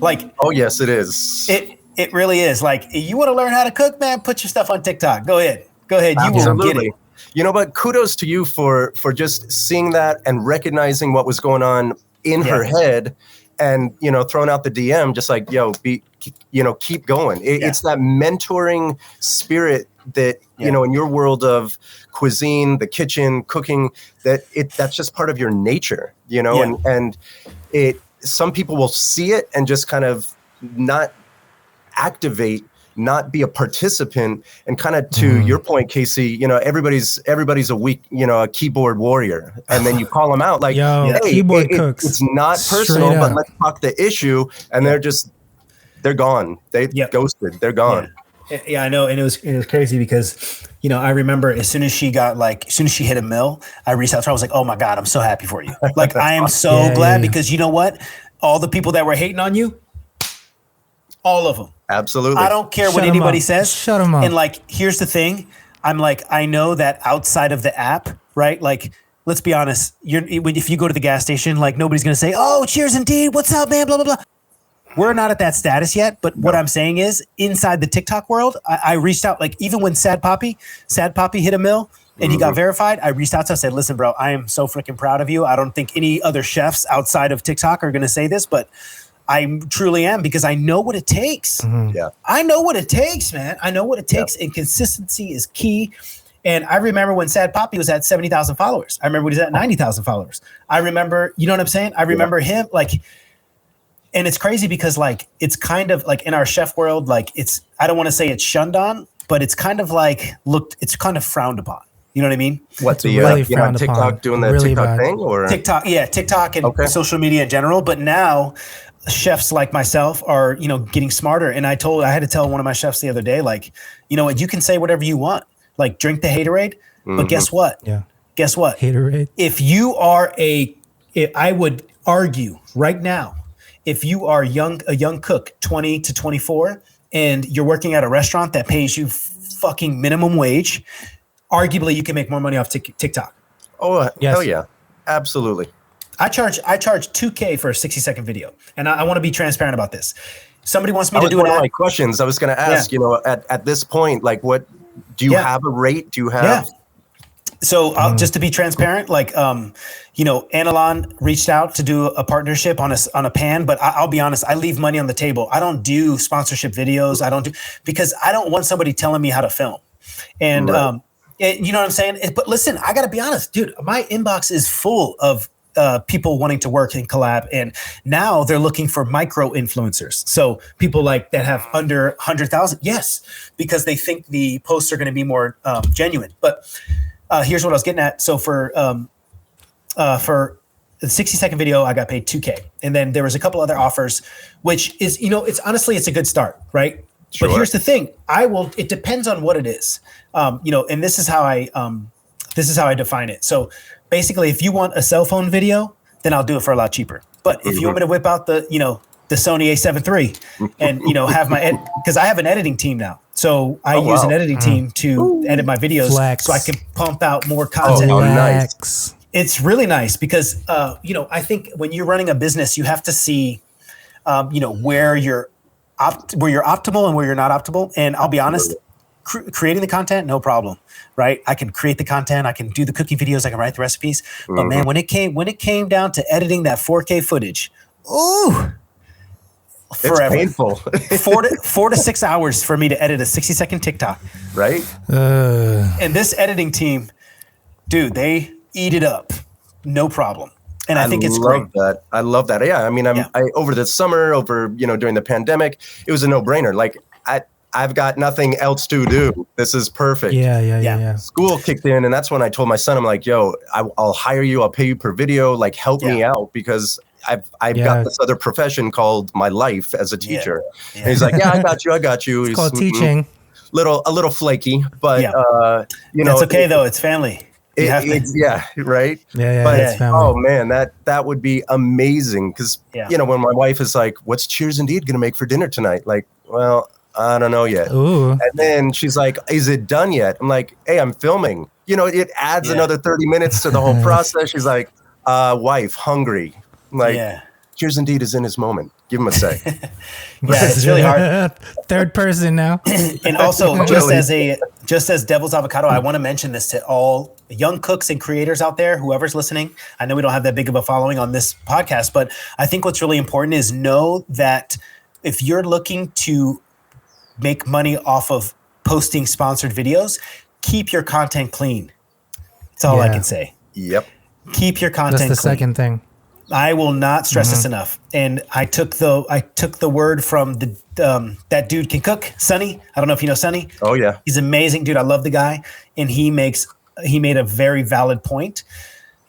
Like,
oh yes, it is.
It really is. Like, you want to learn how to cook, man? Put your stuff on TikTok. Go ahead.
Absolutely.
You will get it.
You know, but kudos to you for just seeing that and recognizing what was going on in her head, and throwing out the DM, just like, keep going. It's that mentoring spirit that in your world of cuisine, the kitchen, cooking, that's just part of your nature. And it. Some people will see it and just kind of not activate, not be a participant, and kind of to your point, Casey, everybody's a weak, a keyboard warrior, and then you call them out like,
hey, keyboard cooks.
It's not personal, but let's talk the issue, and they're gone. They ghosted. They're gone.
Yeah, I know, and it was crazy because I remember as soon as she hit a mill, I reached out to her. I was like, "Oh my God, I'm so happy for you! Like, I am so glad because you know what? All the people that were hating on you, all of them,
absolutely.
I don't care what anybody says.
Shut them up.
And like, here's the thing: I'm like, I know that outside of the app, right? Like, let's be honest. If you go to the gas station, like, nobody's gonna say, "Oh, cheers, indeed. What's up, man?" Blah blah blah. We're not at that status yet, but what I'm saying is, inside the TikTok world, I reached out, like, even when Sad Poppy hit a mill and he got verified, I reached out to him, I said, "Listen, bro, I am so freaking proud of you. I don't think any other chefs outside of TikTok are going to say this, but I truly am, because I know what it takes.
Yeah,
I know what it takes, man. I know what it takes, and consistency is key." And I remember when Sad Poppy was at 70,000 followers. I remember when he was at 90,000 followers. I remember, you know what I'm saying? I remember him, like. And it's crazy because, like, it's kind of like in our chef world, like, I don't want to say it's shunned on, but it's kind of like it's kind of frowned upon. You know what I mean?
What's the
really
TikTok doing the
really
TikTok
bad
thing, or
TikTok and social media in general. But now chefs like myself are, getting smarter. And I had to tell one of my chefs the other day, like, you can say whatever you want, like, drink the haterade, but guess what?
Yeah.
Guess what?
Haterade.
If you are I would argue right now, if you are a young cook, 20 to 24, and you're working at a restaurant that pays you fucking minimum wage, arguably you can make more money off TikTok.
Oh, yes. Hell yeah. Absolutely.
I charge $2,000 for a 60-second video. And I want to be transparent about this. Somebody wants me to do
one of my questions. I was going to ask, at this point, like, what do you have a rate? Do you have?
Yeah. So just to be transparent, like, Anilon reached out to do a partnership on a pan, but I'll be honest, I leave money on the table. I don't do sponsorship videos. Because I don't want somebody telling me how to film. And, you know what I'm saying? But listen, I got to be honest, dude, my inbox is full of people wanting to work and collab. And now they're looking for micro influencers. So people like that have under 100,000. Yes, because they think the posts are going to be more genuine. But here's what I was getting at. So for the 60-second video, I got paid $2,000. And then there was a couple other offers, which is, it's honestly, it's a good start, right? Sure. But here's the thing. It depends on what it is. And this is how I define it. So basically, if you want a cell phone video, then I'll do it for a lot cheaper. But if you want me to whip out the Sony A7 III and, have because I have an editing team now. So I use an editing team to edit my videos so I can pump out more content.
Oh, nice.
It's really nice because, I think when you're running a business, you have to see, where you're optimal and where you're not optimal. And I'll be honest, creating the content, no problem, right? I can create the content. I can do the cooking videos. I can write the recipes. But man, when it came down to editing that 4K footage, forever.
It's painful.
4 to 6 hours for me to edit a 60-second TikTok.
Right.
And this editing team, dude, they eat it up. No problem. And I think it's great.
I love that. Yeah. I mean, I over the summer, during the pandemic, it was a no-brainer. Like I've got nothing else to do. This is perfect.
Yeah.
School kicked in, and that's when I told my son, I'm like, yo, I'll hire you. I'll pay you per video. Like, help me out, because I've got this other profession called my life as a teacher.
Yeah.
And he's like, yeah, I got you.
It's called teaching.
A little flaky, but
that's okay though. It's family.
Right.
But it's family.
Oh man, that would be amazing. Because when my wife is like, "What's Cheers Indeed gonna make for dinner tonight?" Like, well, I don't know yet.
Ooh.
And then she's like, "Is it done yet?" I'm like, "Hey, I'm filming." It adds another 30 minutes to the whole process. She's like, "Wife, hungry." I'm like, Cheers Indeed is in his moment. Give him a sec.
It's really hard.
Third person now.
And also, just as devil's avocado, I want to mention this to all young cooks and creators out there, whoever's listening. I know we don't have that big of a following on this podcast, but I think what's really important is know that if you're looking to make money off of posting sponsored videos, keep your content clean. That's all I can say.
Yep.
Keep your content clean.
That's the second thing.
I will not stress this enough. And I took the word from that dude can cook, Sonny. I don't know if you know Sonny.
Oh yeah.
He's amazing, dude. I love the guy. And he made a very valid point.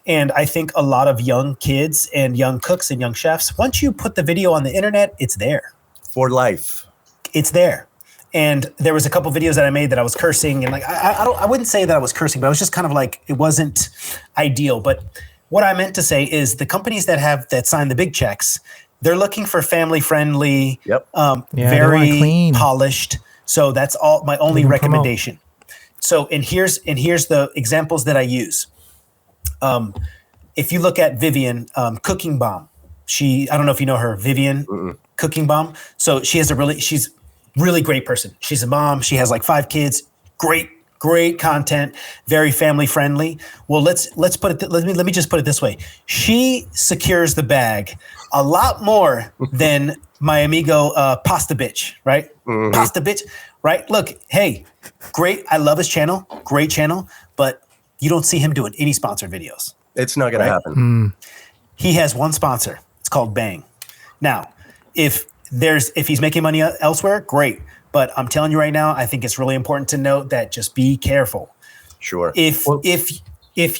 And I think a lot of young kids and young cooks and young chefs, once you put the video on the internet, it's there.
For life.
It's there. And there was a couple videos that I made that I was cursing, and like I wouldn't say that I was cursing, but I was just kind of like, it wasn't ideal. But what I meant to say is the companies that sign the big checks, they're looking for family friendly, very polished. So that's all my only recommendation. So and here's the examples that I use. If you look at Vivian, Cooking Bomb, I don't know if you know her, Vivian Cooking Bomb. So she's really great person. She's a mom. She has like 5 kids. Great content, very family friendly. Well, let me just put it this way. She secures the bag a lot more than my amigo Pasta Bitch, right? Mm-hmm. Pasta Bitch, right? Look, hey, great. I love his channel. Great channel, but you don't see him doing any sponsored videos.
It's not going to happen.
He has one sponsor. It's called Bang. Now, if he's making money elsewhere, great. But I'm telling you right now, I think it's really important to note that just be careful.
Sure.
If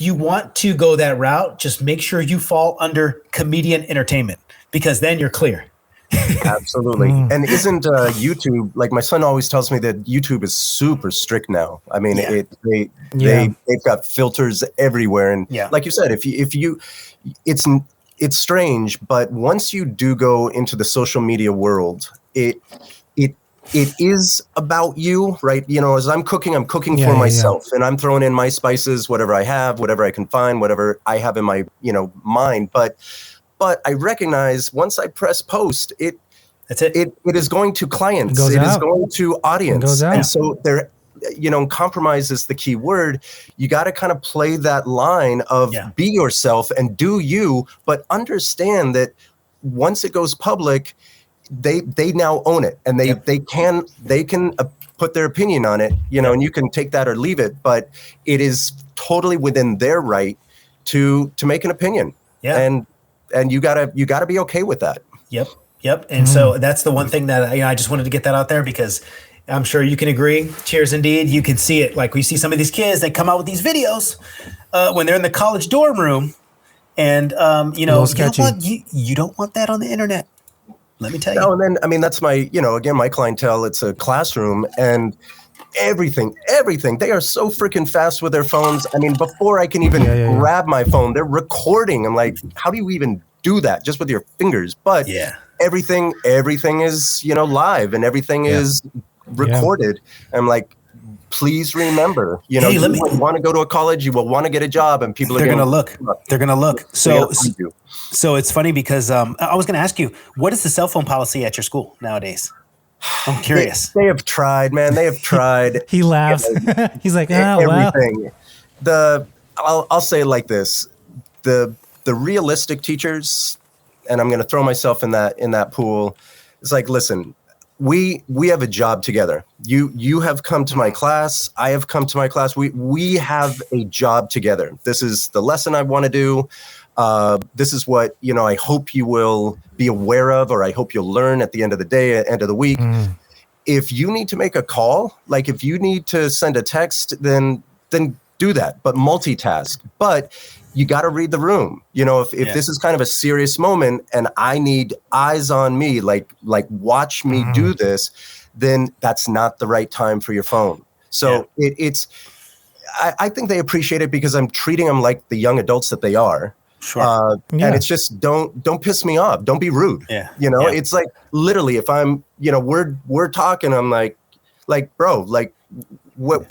you want to go that route, just make sure you fall under comedian entertainment, because then you're clear.
Absolutely. And isn't YouTube, like my son always tells me that YouTube is super strict now. I mean, they've got filters everywhere. And like you said, if you it's strange, but once you do go into the social media world, it is about you, right? As I'm cooking for myself, and I'm throwing in my spices, whatever I have, whatever I can find, whatever I have in my, mind. But I recognize once I press post, it is going to clients. It is going to audience. And so there, compromise is the key word. You got to kind of play that line of be yourself and do you, but understand that once it goes public, they now own it, and they can put their opinion on it, and you can take that or leave it, but it is totally within their right to make an opinion. And you gotta be okay with that.
Yep. And so that's the one thing that I just wanted to get that out there, because I'm sure you can agree. Cheers Indeed. You can see it. Like we see some of these kids, they come out with these videos when they're in the college dorm room, and you don't want that on the internet. Let me tell you.
No, and then, I mean, that's my, again, my clientele, it's a classroom, and everything, they are so freaking fast with their phones. I mean, before I can even grab my phone, they're recording. I'm like, how do you even do that just with your fingers? But everything is, live, and everything is recorded. I'm like, please remember, you want to go to a college, you will want to get a job, and people are going to look.
They're going to look. So it's funny because I was going to ask you, what is the cell phone policy at your school nowadays? I'm curious.
They have tried, man. They have tried.
He laughs. He's like,
everything. I'll say it like this: the realistic teachers, and I'm going to throw myself in that pool. It's like, listen, we have a job together. You have come to my class. I have come to my class. We have a job together. This is the lesson I want to do. This is what, I hope you will be aware of, or I hope you'll learn at the end of the day, end of the week. If you need to make a call, like if you need to send a text, then do that, but multitask. But you got to read the room. If this is kind of a serious moment and I need eyes on me, like watch me do this, then that's not the right time for your phone. So I think they appreciate it because I'm treating them like the young adults that they are.
Sure.
And it's just don't piss me off. Don't be rude. It's like literally if I'm, we're talking, I'm like, bro, like what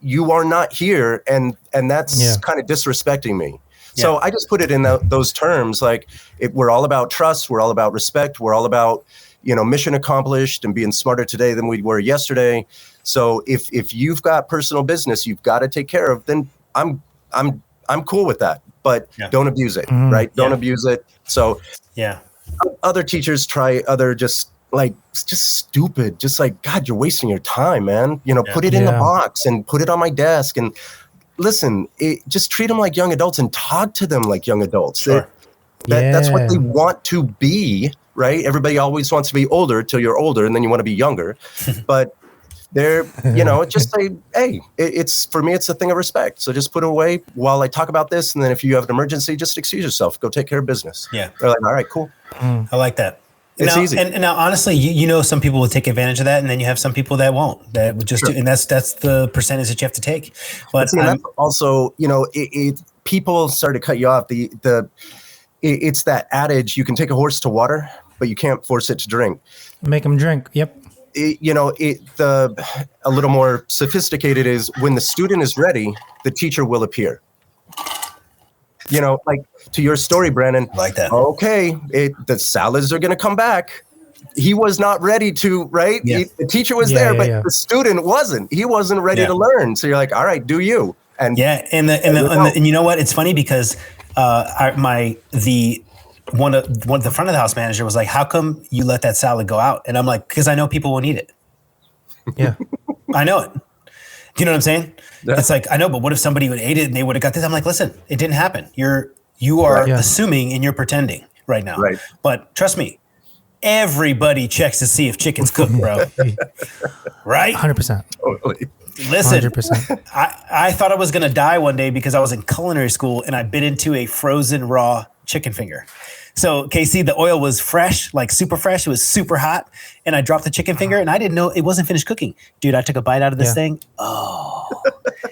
you are not here. And that's kind of disrespecting me. So I just put it in those terms. Like we're all about trust. We're all about respect. We're all about, mission accomplished and being smarter today than we were yesterday. So if you've got personal business you've got to take care of, then I'm cool with that. But don't abuse it, right? Don't abuse it. So other teachers try other just stupid, just like, God, you're wasting your time, man. Put it in the box and put it on my desk. And listen, just treat them like young adults and talk to them like young adults.
Sure.
That's what they want to be, right? Everybody always wants to be older till you're older, and then you want to be younger. But they're, just say, hey, it's for me, it's a thing of respect. So just put it away while I talk about this. And then if you have an emergency, just excuse yourself, go take care of business.
Yeah.
They're like, all right, cool.
I like that.
It's easy.
And now, honestly, some people will take advantage of that, and then you have some people that won't. That would just do, and that's the percentage that you have to take. But
that's also, people start to cut you off. It's that adage: you can take a horse to water, but you can't force it to drink.
Make them drink. Yep.
A little more sophisticated is when the student is ready, the teacher will appear. Like to your story, Brandon.
Like that.
Okay, the salads are going to come back. He was not ready to, right?
Yeah.
The teacher was there, but the student wasn't. He wasn't ready to learn. So you're like, all right, do you? And
and you know what? It's funny because the front of the house manager was like, "How come you let that salad go out?" And I'm like, "Because I know people will need it."
Yeah,
I know it. Do you know what I'm saying? Yeah. It's like, I know, but what if somebody would ate it and they would have got this? I'm like, listen, it didn't happen. You are assuming and you're pretending right now.
Right.
But trust me, everybody checks to see if chicken's cooked, bro. Right?
100%.
Totally.
Listen,
100%.
I thought I was going to die one day because I was in culinary school and I bit into a frozen raw chicken finger. So KC, the oil was fresh, like super fresh. It was super hot. And I dropped the chicken finger and I didn't know it wasn't finished cooking. Dude, I took a bite out of this thing.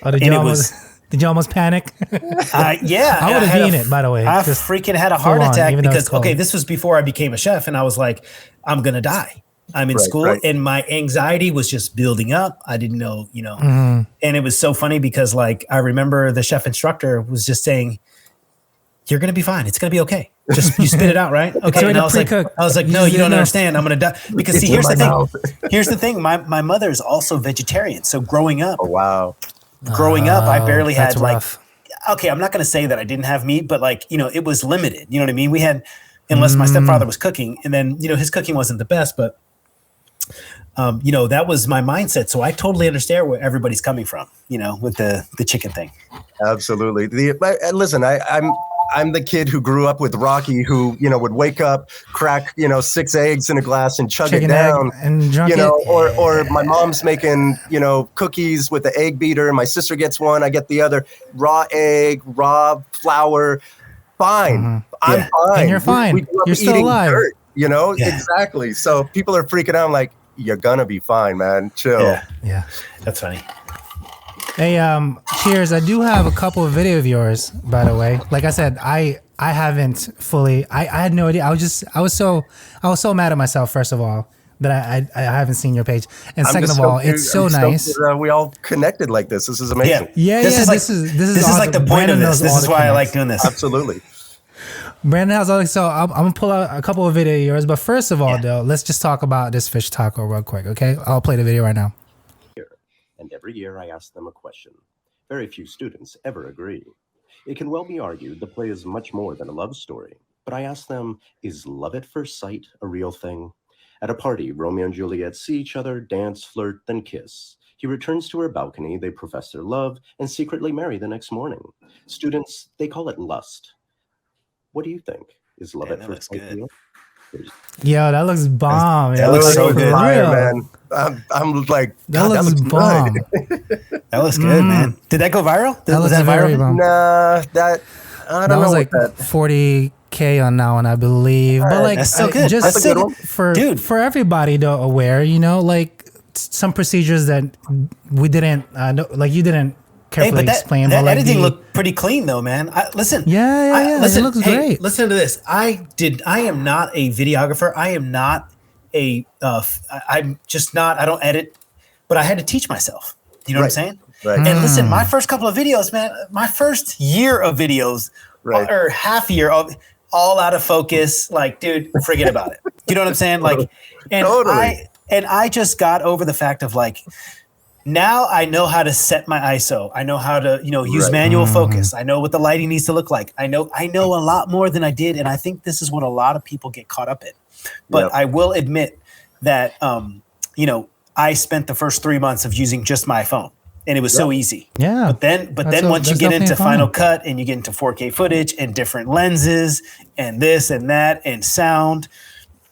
Did you almost panic?
Yeah.
I would have eaten it, by the way.
I freaking had a heart attack because, this was before I became a chef. And I was like, I'm going to die. I'm in school and my anxiety was just building up. I didn't know, and it was so funny because I remember the chef instructor was just saying, you're going to be fine. It's going to be okay. Just you spit it out, right? Okay. And I was like, no, you don't understand. I'm going to die. Because see, here's the thing. Here's the thing. My mother is also vegetarian. So growing up, I barely had okay, I'm not going to say that I didn't have meat, but it was limited. You know what I mean? We had, unless my stepfather was cooking, and then, his cooking wasn't the best, but that was my mindset. So I totally understand where everybody's coming from, with the chicken thing.
Absolutely. Listen, I'm the kid who grew up with Rocky, who, would wake up, crack, 6 eggs in a glass and chug
chicken
it down,
and drunk it.
Or my mom's making, cookies with the egg beater. My sister gets one, I get the other. Raw egg, raw flour. Fine. I'm fine.
And you're fine. You're still alive.
Dirt, Exactly. So people are freaking out. I'm like, you're gonna be fine, man. Chill.
Yeah.
That's funny.
Hey, Cheers. I do have a couple of video of yours, by the way. Like I said, I haven't fully. I had no idea. I was so mad at myself. First of all, that I haven't seen your page, and second of all, it's so nice.
We all connected like this. This is amazing.
This is
awesome. Like the point of this. This is why I like doing this.
Absolutely.
Brandon has all. So I'm gonna pull out a couple of video of yours, but first of all, though, let's just talk about this fish taco real quick, okay? I'll play the video right now.
And every year I ask them a question. Very few students ever agree. It can well be argued the play is much more than a love story, but I ask them, is love at first sight a real thing? At a party, Romeo and Juliet see each other, dance, flirt, then kiss. He returns to her balcony, they profess their love, and secretly marry the next morning. Students, they call it lust. What do you think? Is love at
that
first
looks
sight
good.
real?
Yo, that looks bomb.
that
yo.
looks so
Like,
good.
for
Fire,
real.
man. I'm like,
That
God, that
looks
looks
bomb.
good.
That looks good, man. Did that go viral?
That
Was
looks
that
very
viral?
bomb.
Nah, that I
That
don't
was
know
like
what that.
40K on that one, I believe. But like,
That's so good.
just
That's
a good one.
Dude.
for everybody to aware, like some procedures that we didn't know, like you didn't
Hey,
carefully
but
explain.
that
But like
editing looked pretty clean though, man. Listen.
yeah.
Listen,
It looks
hey,
great.
listen to this. I am not a videographer. I am not I'm just not, I don't edit, but I had to teach myself. You know what I'm saying?
Right.
And listen, my first couple of videos, man, my first year of videos
Right.
or half year of all out of focus, like, dude, forget about it. You know what I'm saying? Like, and
Totally.
I just got over the fact of like, now I know how to set my ISO. I know how to, use
Right.
manual focus. I know what the lighting needs to look like. I know a lot more than I did. And I think this is what a lot of people get caught up in. But
Yep.
I will admit that, I spent the first 3 months of using just my phone and it was so easy.
Yeah.
But then once you
that's
get into
definitely
Final
fun.
Cut and you get into 4K footage and different lenses and this and that and sound.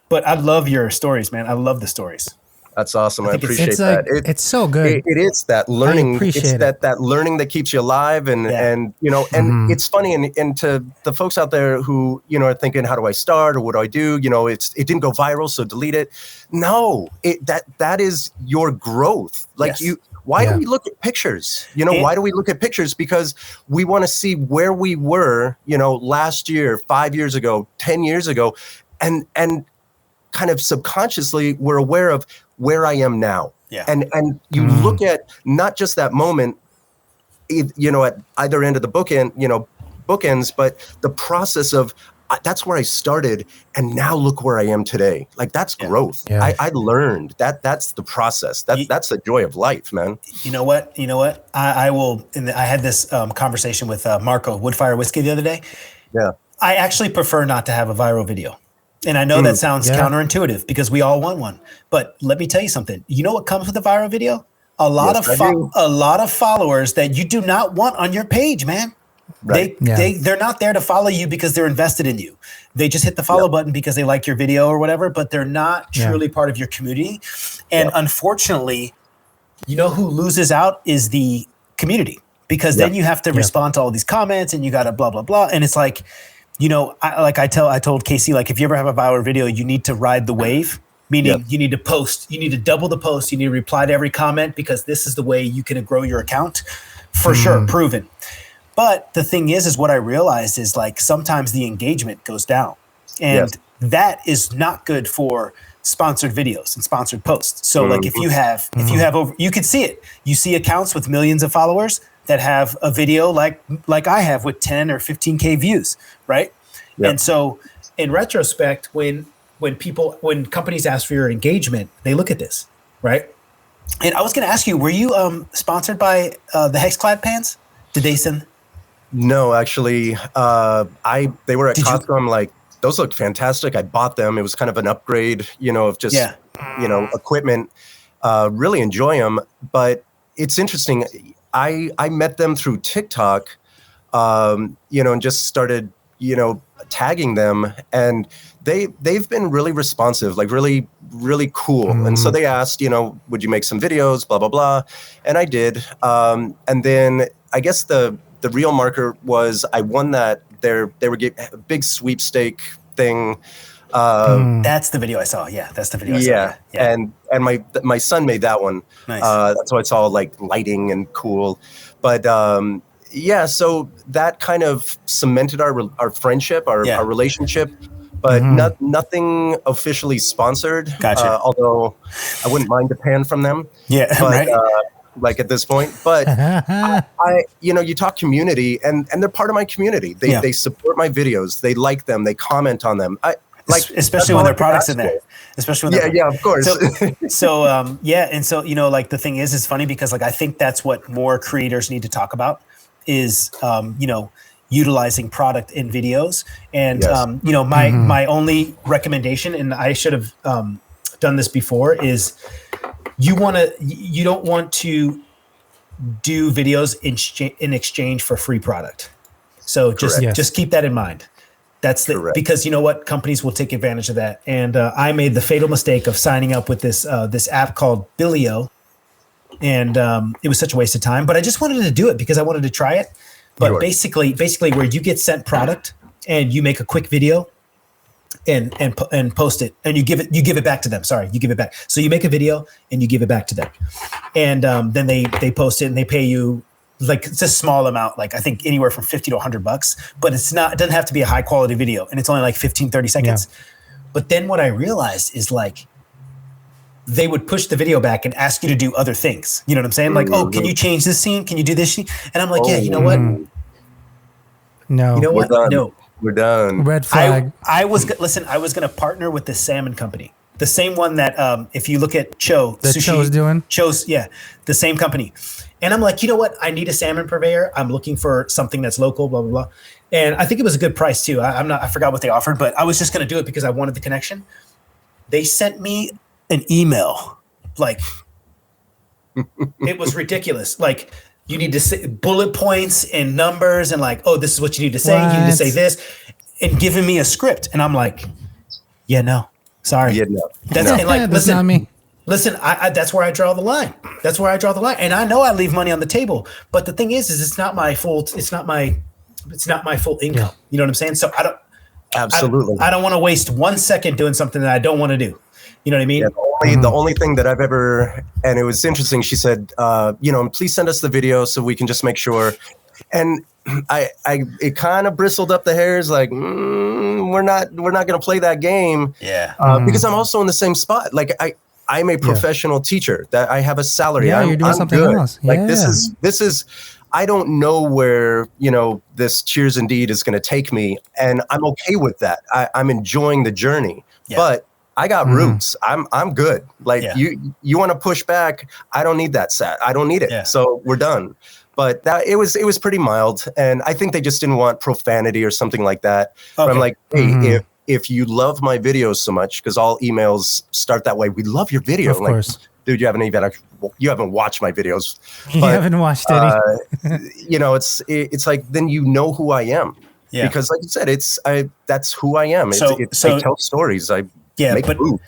But I love your stories, man. I love the stories.
That's awesome. I
think
appreciate
It's
that.
like it's so good.
It is that learning. It's
appreciate
that learning that keeps you alive, and
Yeah.
and and it's funny. And to the folks out there who are thinking, how do I start or what do I do? It didn't go viral, so delete it. No, that is your growth. Like
Yes.
Why
Yeah.
do we look at pictures? Why do we look at pictures? Because we want to see where we were, last year, 5 years ago, 10 years ago, and kind of subconsciously we're aware of where I am now.
Yeah.
And you look at not just that moment, at either end of the bookends, but the process of that's where I started, and now look where I am today. Like that's growth.
Yeah.
I learned that's the process. That's the joy of life, man.
You know what? I will. I had this conversation with Marco Woodfire Whiskey the other day.
Yeah.
I actually prefer not to have a viral video. And I know that sounds counterintuitive because we all want one. But let me tell you something. You know what comes with a viral video? A lot of followers that you do not want on your page, man.
Right.
They're not there to follow you because they're invested in you. They just hit the follow button because they like your video or whatever, but they're not truly part of your community. And unfortunately, you know who loses out is the community, because then you have to respond to all these comments and you got to blah, blah, blah. And it's like, I told Casey, like, if you ever have a viral video, you need to ride the wave, meaning you need to post, you need to double the post, you need to reply to every comment, because this is the way you can grow your account for sure, proven. But the thing is what I realized is like sometimes the engagement goes down, and that is not good for sponsored videos and sponsored posts. So like if you have over, you can see it. You see accounts with millions of followers that have a video like I have with 10 or 15K views, right? Yep. And so in retrospect, when companies ask for your engagement, they look at this, right? And I was going to ask you, were you sponsored by the Hexclad pans? Did they send?
No, actually, they were at Costco. I'm like, those look fantastic. I bought them. It was kind of an upgrade, of just, equipment. Really enjoy them. But it's interesting. I met them through TikTok, and just started, tagging them, and they've been really responsive, like really, really cool. And so they asked, would you make some videos, blah, blah, blah. And I did. And then I guess the real marker was I won that they were getting a big sweepstake thing.
That's the video I saw. Yeah, that's the video I saw. Yeah.
And my son made that one.
Nice.
That's why it's all like lighting and cool. But so that kind of cemented our friendship, our relationship. But nothing officially sponsored.
Gotcha.
Although I wouldn't mind a pan from them.
Yeah,
but,
right.
Like at this point, but you talk community, and they're part of my community. They support my videos. They like them. They comment on them.
Especially when their products in there. Especially when
of course.
And so like the thing is funny because like I think that's what more creators need to talk about is utilizing product in videos. And my only recommendation, and I should have done this before, is you don't want to do videos in exchange for free product. So just keep that in mind.
Correct.
Because you know what, companies will take advantage of that. And I made the fatal mistake of signing up with this app called Billio, and it was such a waste of time. But I just wanted to do it because I wanted to try it. But
Sure.
basically, where you get sent product and you make a quick video and post it, and you give it back to them. Sorry, you give it back. So you make a video and you give it back to them, and then they post it and they pay you. Like it's a small amount, like I think anywhere from $50 to $100, but it doesn't have to be a high quality video, and it's only like 15, 30 seconds. Yeah. But then what I realized is like they would push the video back and ask you to do other things. You know what I'm saying? Like, oh, can you change this scene? Can you do this scene? And I'm like, yeah, you know what?
No.
You know what?
Done.
No.
We're done.
Red flag.
I was going to partner with the salmon company. The same one that if you look at Cho,
that Cho's doing?
Cho's, yeah, the same company. And I'm like, you know what? I need a salmon purveyor. I'm looking for something that's local, blah, blah, blah. And I think it was a good price too. I forgot what they offered, but I was just going to do it because I wanted the connection. They sent me an email. Like, it was ridiculous. Like, you need to say bullet points and numbers and like, oh, this is what you need to say. What? You need to say this, and giving me a script. And I'm like, yeah, no, sorry.
Yeah, no.
That's not me. Listen, I that's where I draw the line. That's where I draw the line. And I know I leave money on the table, but the thing is it's not my full income. Yeah. You know what I'm saying? So I don't want to waste 1 second doing something that I don't want to do. You know what I mean?
Yeah, the only thing that I've ever, and it was interesting, she said, please send us the video so we can just make sure. And it kind of bristled up the hairs, like, we're not going to play that game.
Yeah.
Because I'm also in the same spot. Like I'm a professional teacher, that I have a salary.
Yeah, you're doing something else.
Like this is, I don't know where, this Cheers Indeed is going to take me. And I'm okay with that. I'm enjoying the journey, but I got roots. I'm good. Like you want to push back. I don't need that set. I don't need it. Yeah. So we're done. But it was pretty mild. And I think they just didn't want profanity or something like that. Okay. I'm like, hey, if you love my videos so much, because all emails start that way, we love your video.
Of course.
Dude, you haven't watched my videos.
You haven't watched any.
It's like, then you know who I am. Yeah. Because like you said, that's who I am. So I tell stories. I make food.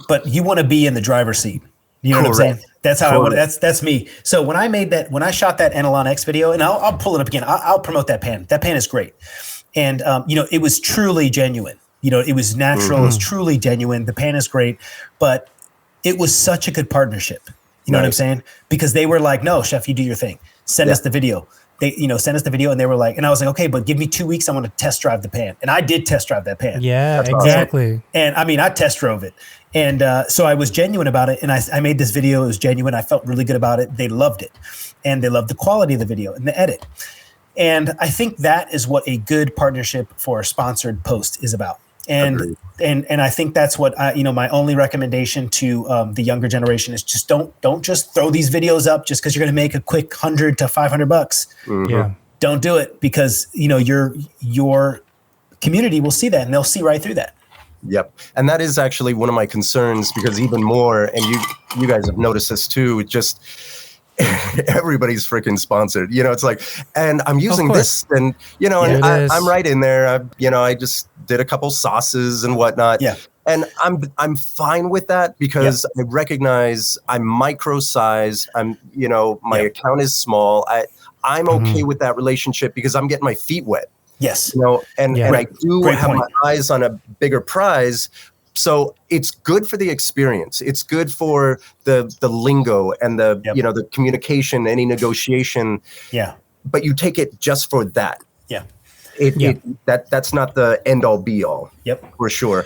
But you want to be in the driver's seat. You know what I'm saying? That's how I want. That's me. So when I shot that Analon X video, and I'll pull it up again. I'll promote that pan. That pan is great. And it was truly genuine. It was natural. It was truly genuine. The pan is great, but it was such a good partnership. You know what I'm saying? Because they were like, no, chef, you do your thing. Send us the video. They, send us the video, and they were like, and I was like, okay, but give me 2 weeks. I want to test drive the pan. And I did test drive that pan.
Yeah, exactly.
And I mean, I test drove it. And so I was genuine about it. And I made this video. It was genuine. I felt really good about it. They loved it. And they loved the quality of the video and the edit. And I think that is what a good partnership for a sponsored post is about. And I think that's what my only recommendation to the younger generation is just don't just throw these videos up just because you're going to make a quick $100 to $500.
Yeah,
don't do it because your community will see that and they'll see right through that.
Yep, and that is actually one of my concerns because even more, and you guys have noticed this too. Just everybody's freaking sponsored. It's like, and I'm using this, and and I'm right in there. I just did a couple sauces and whatnot.
Yeah,
and I'm fine with that because I recognize I'm micro size. I'm my account is small. I'm okay with that relationship because I'm getting my feet wet.
Yes,
and I do have my eyes on a bigger prize. So it's good for the experience. It's good for the lingo and the the communication, any negotiation.
Yeah.
But you take it just for that.
Yeah.
That's not the end all be all.
Yep.
For sure.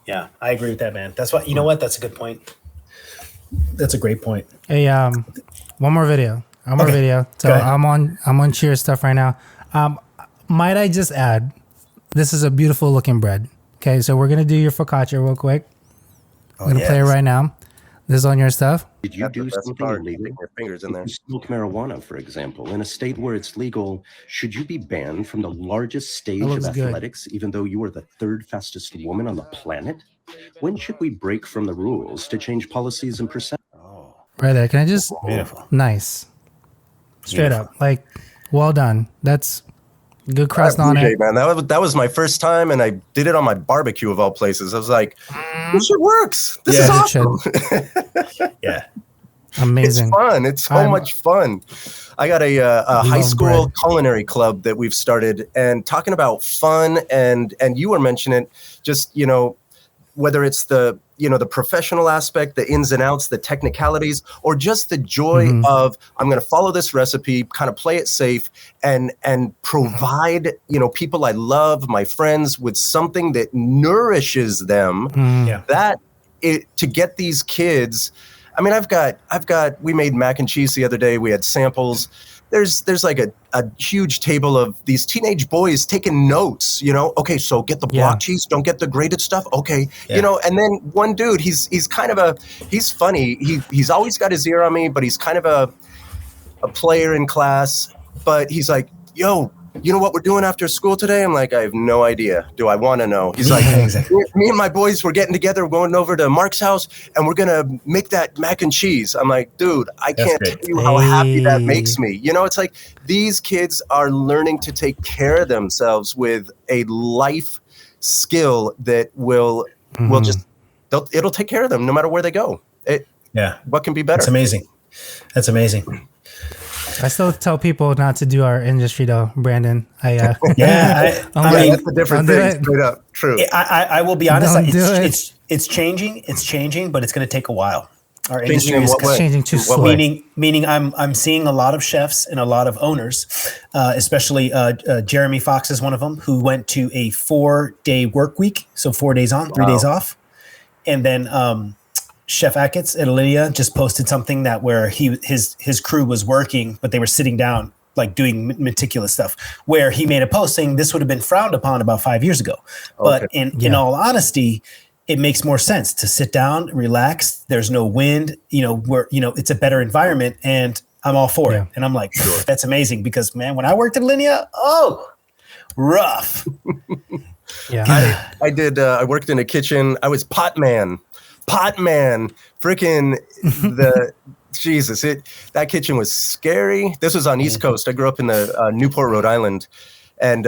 Yeah, I agree with that, man. That's why what? That's a good point. That's a great point.
Hey, one more video. So I'm on Cheers stuff right now. Might I just add, this is a beautiful looking bread. Okay, so we're going to do your focaccia real quick. I'm going to play it right now. This is on your stuff.
Did you do something illegal?
Your fingers in there.
If you smoke marijuana, for example, in a state where it's legal, should you be banned from the largest stage of athletics, even though you are the third fastest woman on the planet? When should we break from the rules to change policies and percent?
Right there. Can I just...
Beautiful.
Nice. Straight up. Like, well done. That's Good crust on
Bougie,
it.
man. That was my first time, and I did it on my barbecue of all places. I was like, this shit works. This is
Yeah.
awesome.
Yeah.
Amazing.
It's fun. It's so much fun. I got a high school culinary club that we've started, and talking about fun, and you were mentioning just, you know, whether it's the, you know, the professional aspect, the ins and outs, the technicalities, or just the joy of, I'm going to follow this recipe, kind of play it safe, and provide, you know, people I love, my friends, with something that nourishes them. That to get these kids. I mean, we made mac and cheese the other day. We had samples. There's like a huge table of these teenage boys taking notes, you know, okay, so get the block cheese, don't get the grated stuff. Okay. You know, and then one dude, he's kind of he's funny. He's always got his ear on me, but he's kind of a player in class, but he's like, yo, you know what we're doing after school today? I'm like, I have no idea. Do I want to know? He's like, me and my boys, we're getting together, we're going over to Mark's house, and we're going to make that mac and cheese. I'm like, dude, I can't tell you how happy that makes me. You know, it's like these kids are learning to take care of themselves with a life skill that will just, it'll take care of them no matter where they go. What can be better?
That's amazing. That's amazing.
I still tell people not to do our industry though, Brandon.
That's
a different thing. Straight up, true.
I will be honest.
It's
changing, but it's going to take a while. Our
Changing
industry is
changing too slow.
Meaning, I'm seeing a lot of chefs and a lot of owners, especially Jeremy Fox is one of them, who went to a 4-day work week, so 4 days on, 3 days off, and then Chef Ackett's at Alinea just posted something that where his crew was working, but they were sitting down, like doing meticulous stuff, where he made a post saying this would have been frowned upon about 5 years ago. But in all honesty, it makes more sense to sit down, relax. There's no wind, it's a better environment, and I'm all for it. And I'm like, that's amazing, because man, when I worked at Alinea, rough.
I did. I worked in a kitchen. I was pot man, freaking Jesus. That kitchen was scary. This was on East Coast. I grew up in the Newport, Rhode Island, and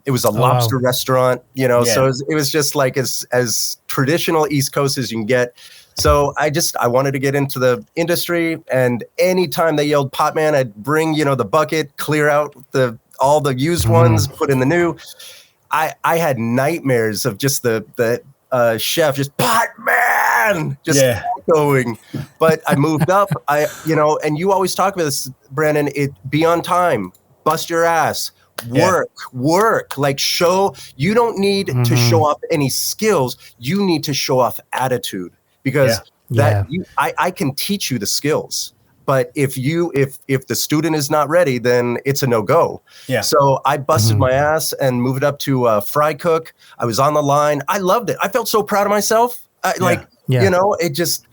it was a lobster restaurant, you know, so it was just like as traditional East Coast as you can get. So I wanted to get into the industry, and anytime they yelled pot man, I'd bring, you know, the bucket, clear out all the used ones, put in the new. I had nightmares of just the chef just pot man going. But I moved up. And you always talk about this, Brandon. Be on time, bust your ass, work. Like you don't need to show off any skills. You need to show off attitude, because I can teach you the skills. But if the student is not ready, then it's a no-go. Yeah. So I busted my ass and moved up to fry cook. I was on the line. I loved it. I felt so proud of myself. You know, it just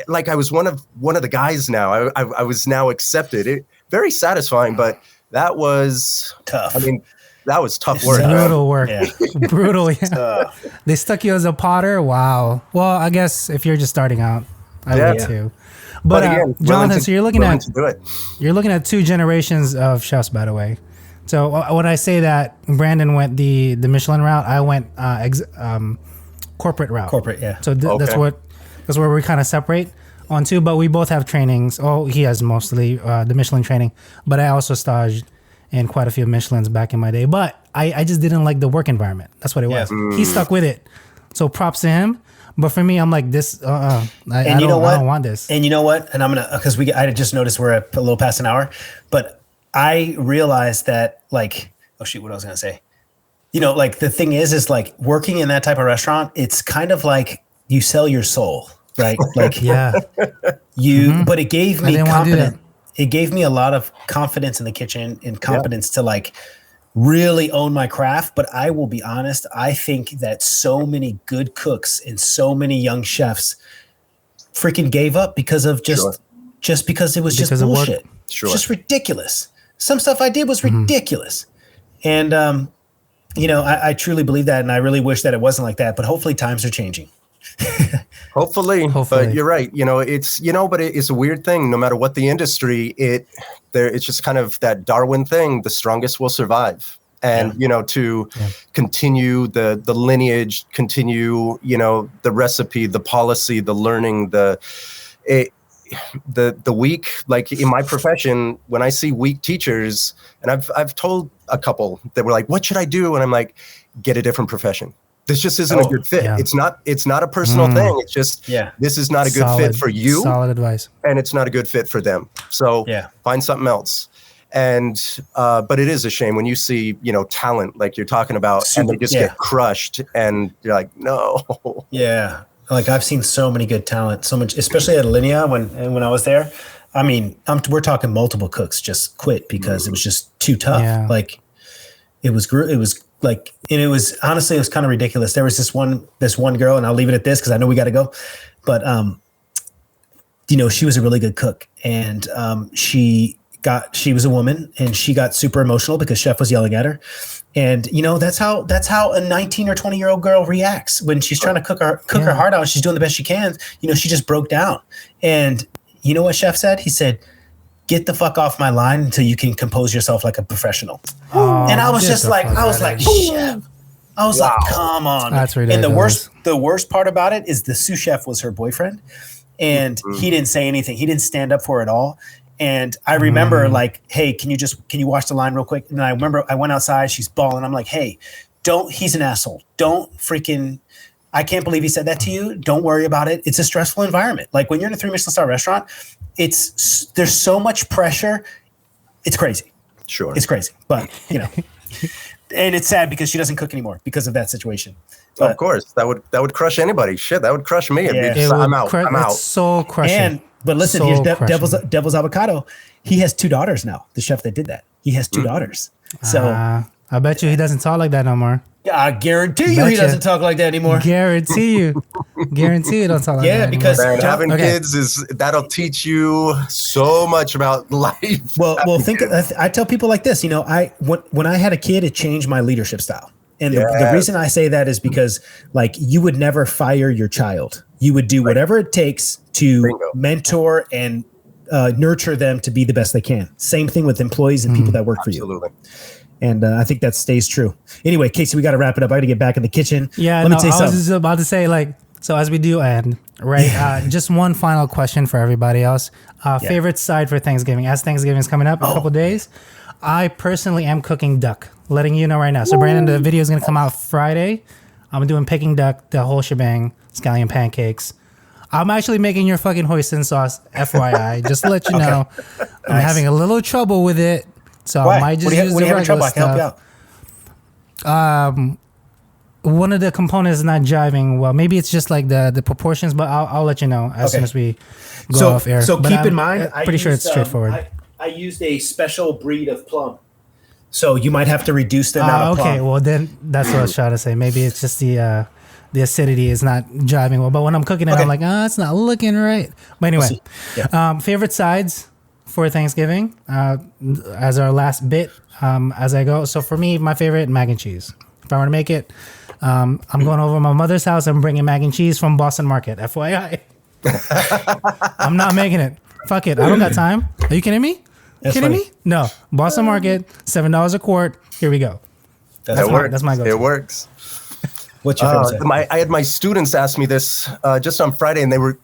like I was one of the guys now. I was now accepted. Very satisfying, but that was
tough.
I mean, that was tough work.
Brutal work. Yeah. Brutal. Yeah. They stuck you as a potter. Wow. Well, I guess if you're just starting out, I would too. But again, Jonathan, so you're looking at 2 generations of chefs, by the way. So when I say that Brandon went the Michelin route, I went corporate route.
Corporate, yeah.
So that's where we kind of separate on 2. But we both have trainings. Oh, he has mostly the Michelin training, but I also staged in quite a few Michelins back in my day. But I just didn't like the work environment. That's what it was. He stuck with it. So props to him. But for me, I'm like this. I don't want this.
And you know what? And I'm gonna because I just noticed we're at a little past an hour. But I realized that what I was gonna say. You know, like the thing is like working in that type of restaurant. It's kind of like you sell your soul, right? Like But it gave me confidence. It gave me a lot of confidence in the kitchen and confidence to really own my craft. But I will be honest, I think that so many good cooks and so many young chefs freaking gave up because of just because it was just bullshit. Sure. It's just ridiculous. Some stuff I did was ridiculous. And, I truly believe that. And I really wish that it wasn't like that, but hopefully times are changing.
Hopefully. But you're right. But it's a weird thing. No matter what the industry, it's just kind of that Darwin thing. The strongest will survive. and to continue the lineage, continue the recipe, the policy, the learning, the weak, like in my profession, when I see weak teachers, and I've told a couple that were like, what should I do? And I'm like, get a different profession. This just isn't a good fit.
Yeah.
It's not a personal thing. It's just, this is not a good fit for you.
Solid advice.
And it's not a good fit for them. So find something else. And, but it is a shame when you see, talent like you're talking about, and they just get crushed, and you're like, no.
Yeah. Like I've seen so many good talent, so much, especially at Alinea when I was there. I mean, we're talking multiple cooks just quit because it was just too tough. Yeah. Like it was like, and it was honestly, it was kind of ridiculous. There was this one girl, and I'll leave it at this because I know we got to go, but she was a really good cook, and she was a woman, and she got super emotional because chef was yelling at her. And that's how a 19 or 20-year-old girl reacts when she's trying to cook her heart out. She's doing the best she can. She just broke down. And you know what chef said? He said, "Get the fuck off my line until you can compose yourself like a professional." And I was just like, chef. I was like, come on. That's ridiculous. And the worst part about it is the sous chef was her boyfriend, and he didn't say anything. He didn't stand up for it at all. And I remember like, hey, can you wash the line real quick? And I remember I went outside, she's bawling. I'm like, hey, he's an asshole. I can't believe he said that to you. Don't worry about it. It's a stressful environment. Like when you're in a 3 Michelin star restaurant, there's so much pressure. It's crazy.
Sure.
It's crazy. But, and it's sad because she doesn't cook anymore because of that situation. But,
of course, that would crush anybody. Shit, that would crush me. I'm out. I'm out.
It's so crushing.
But listen, here's Devil's Avocado. He has 2 daughters now. The chef that did that, he has 2 daughters. So
I bet you he doesn't talk like that no more.
I guarantee you he doesn't talk like that anymore.
Guarantee you don't talk like that.
Yeah, because
having kids that'll teach you so much about life.
Well, I tell people like this. When I had a kid, it changed my leadership style. And the reason I say that is because like you would never fire your child. You would do whatever it takes to mentor and nurture them to be the best they can. Same thing with employees and people that work for you.
Absolutely.
And I think that stays true. Anyway, Casey, we got to wrap it up. I got to get back in the kitchen.
Yeah, I was just about to say, like, so as we do end, right? Just one final question for everybody else. Favorite side for Thanksgiving? As Thanksgiving is coming up in a couple days, I personally am cooking duck. Letting you know right now. So Brandon, the video is going to come out Friday. I'm doing Peking duck, the whole shebang, scallion pancakes. I'm actually making your fucking hoisin sauce, FYI. Just to let you know. I'm having a little trouble with it. So I might just use the regular stuff. I can help you out. One of the components is not jiving well. Maybe it's just like the proportions, but I'll let you know as soon as we go off air.
So keep in mind,
I'm pretty sure it's straightforward.
I used a special breed of plum. So you might have to reduce the amount of plum.
Okay, well then that's what I was trying to say. Maybe it's just the acidity is not jiving well. But when I'm cooking it, I'm like, it's not looking right. But anyway, favorite sides for Thanksgiving as our last bit as I go. So for me, my favorite, mac and cheese. If I were to make it, I'm going over to my mother's house. I'm bringing mac and cheese from Boston Market. FYI. I'm not making it. Fuck it. I don't got time. Are you kidding me? Me? No. Boston Market, $7 a quart. Here we go. That's my go-to.
It works.
What's your favorite?
I had my students ask me this just on Friday, and they were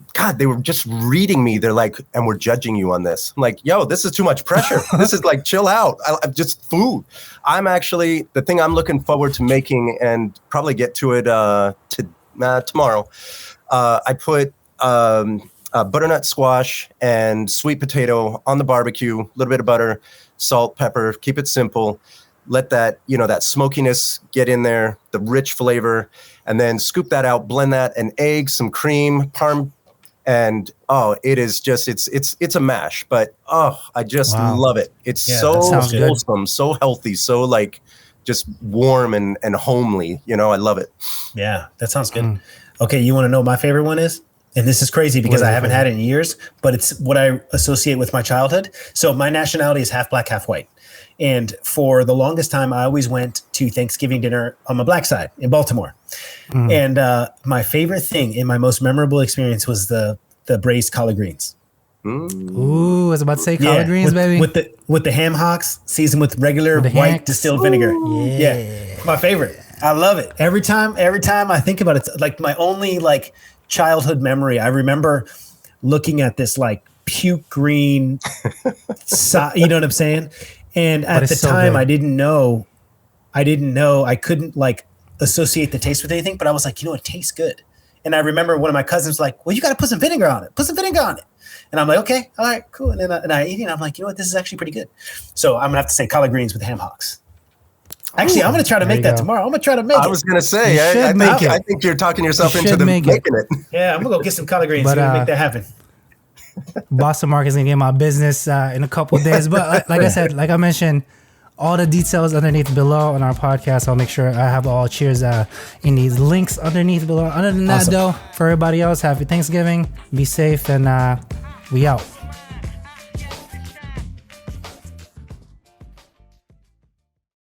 just reading me. They're like, and we're judging you on this. I'm like, yo, this is too much pressure. This is like, chill out. I'm just food. I'm actually, the thing I'm looking forward to making, and probably get to it tomorrow. I put butternut squash and sweet potato on the barbecue, a little bit of butter, salt, pepper, keep it simple. Let that, that smokiness get in there, the rich flavor, and then scoop that out, blend that, an egg, some cream, parm, and it is just, it's a mash, but I just love it. It's so wholesome, so healthy, so like just warm and homely, I love it.
Yeah, that sounds good. Okay, you want to know what my favorite one is? And this is crazy because I haven't had it in years, but it's what I associate with my childhood. So my nationality is half black, half white. And for the longest time, I always went to Thanksgiving dinner on my black side in Baltimore. And my favorite thing in my most memorable experience was the braised collard greens.
Ooh, I was about to say collard greens, baby.
With the ham hocks seasoned with regular
With the
white
hanks.
distilled vinegar. Yeah, my favorite. I love it. Every time I think about it, it's like my only like childhood memory. I remember looking at this like puke green, you know what I'm saying? And at the time, I didn't know. I couldn't like associate the taste with anything, but I was like, it tastes good. And I remember one of my cousins was like, well, you got to put some vinegar on it. Put some vinegar on it. And I'm like, okay, all right, cool. And then I eat it. And I'm like, this is actually pretty good. So I'm gonna have to say collard greens with ham hocks. Actually, I'm gonna try to make that tomorrow. I'm gonna try to make it.
I was gonna say, I think you're talking yourself into making it.
Yeah, I'm gonna go get some collard greens. We're gonna make that happen.
Boston Market's gonna get my business in a couple of days. But like I said, like I mentioned, all the details underneath below on our podcast. I'll make sure I have all Cheers in these links underneath below. Other than that, though, for everybody else, happy Thanksgiving. Be safe, and we out.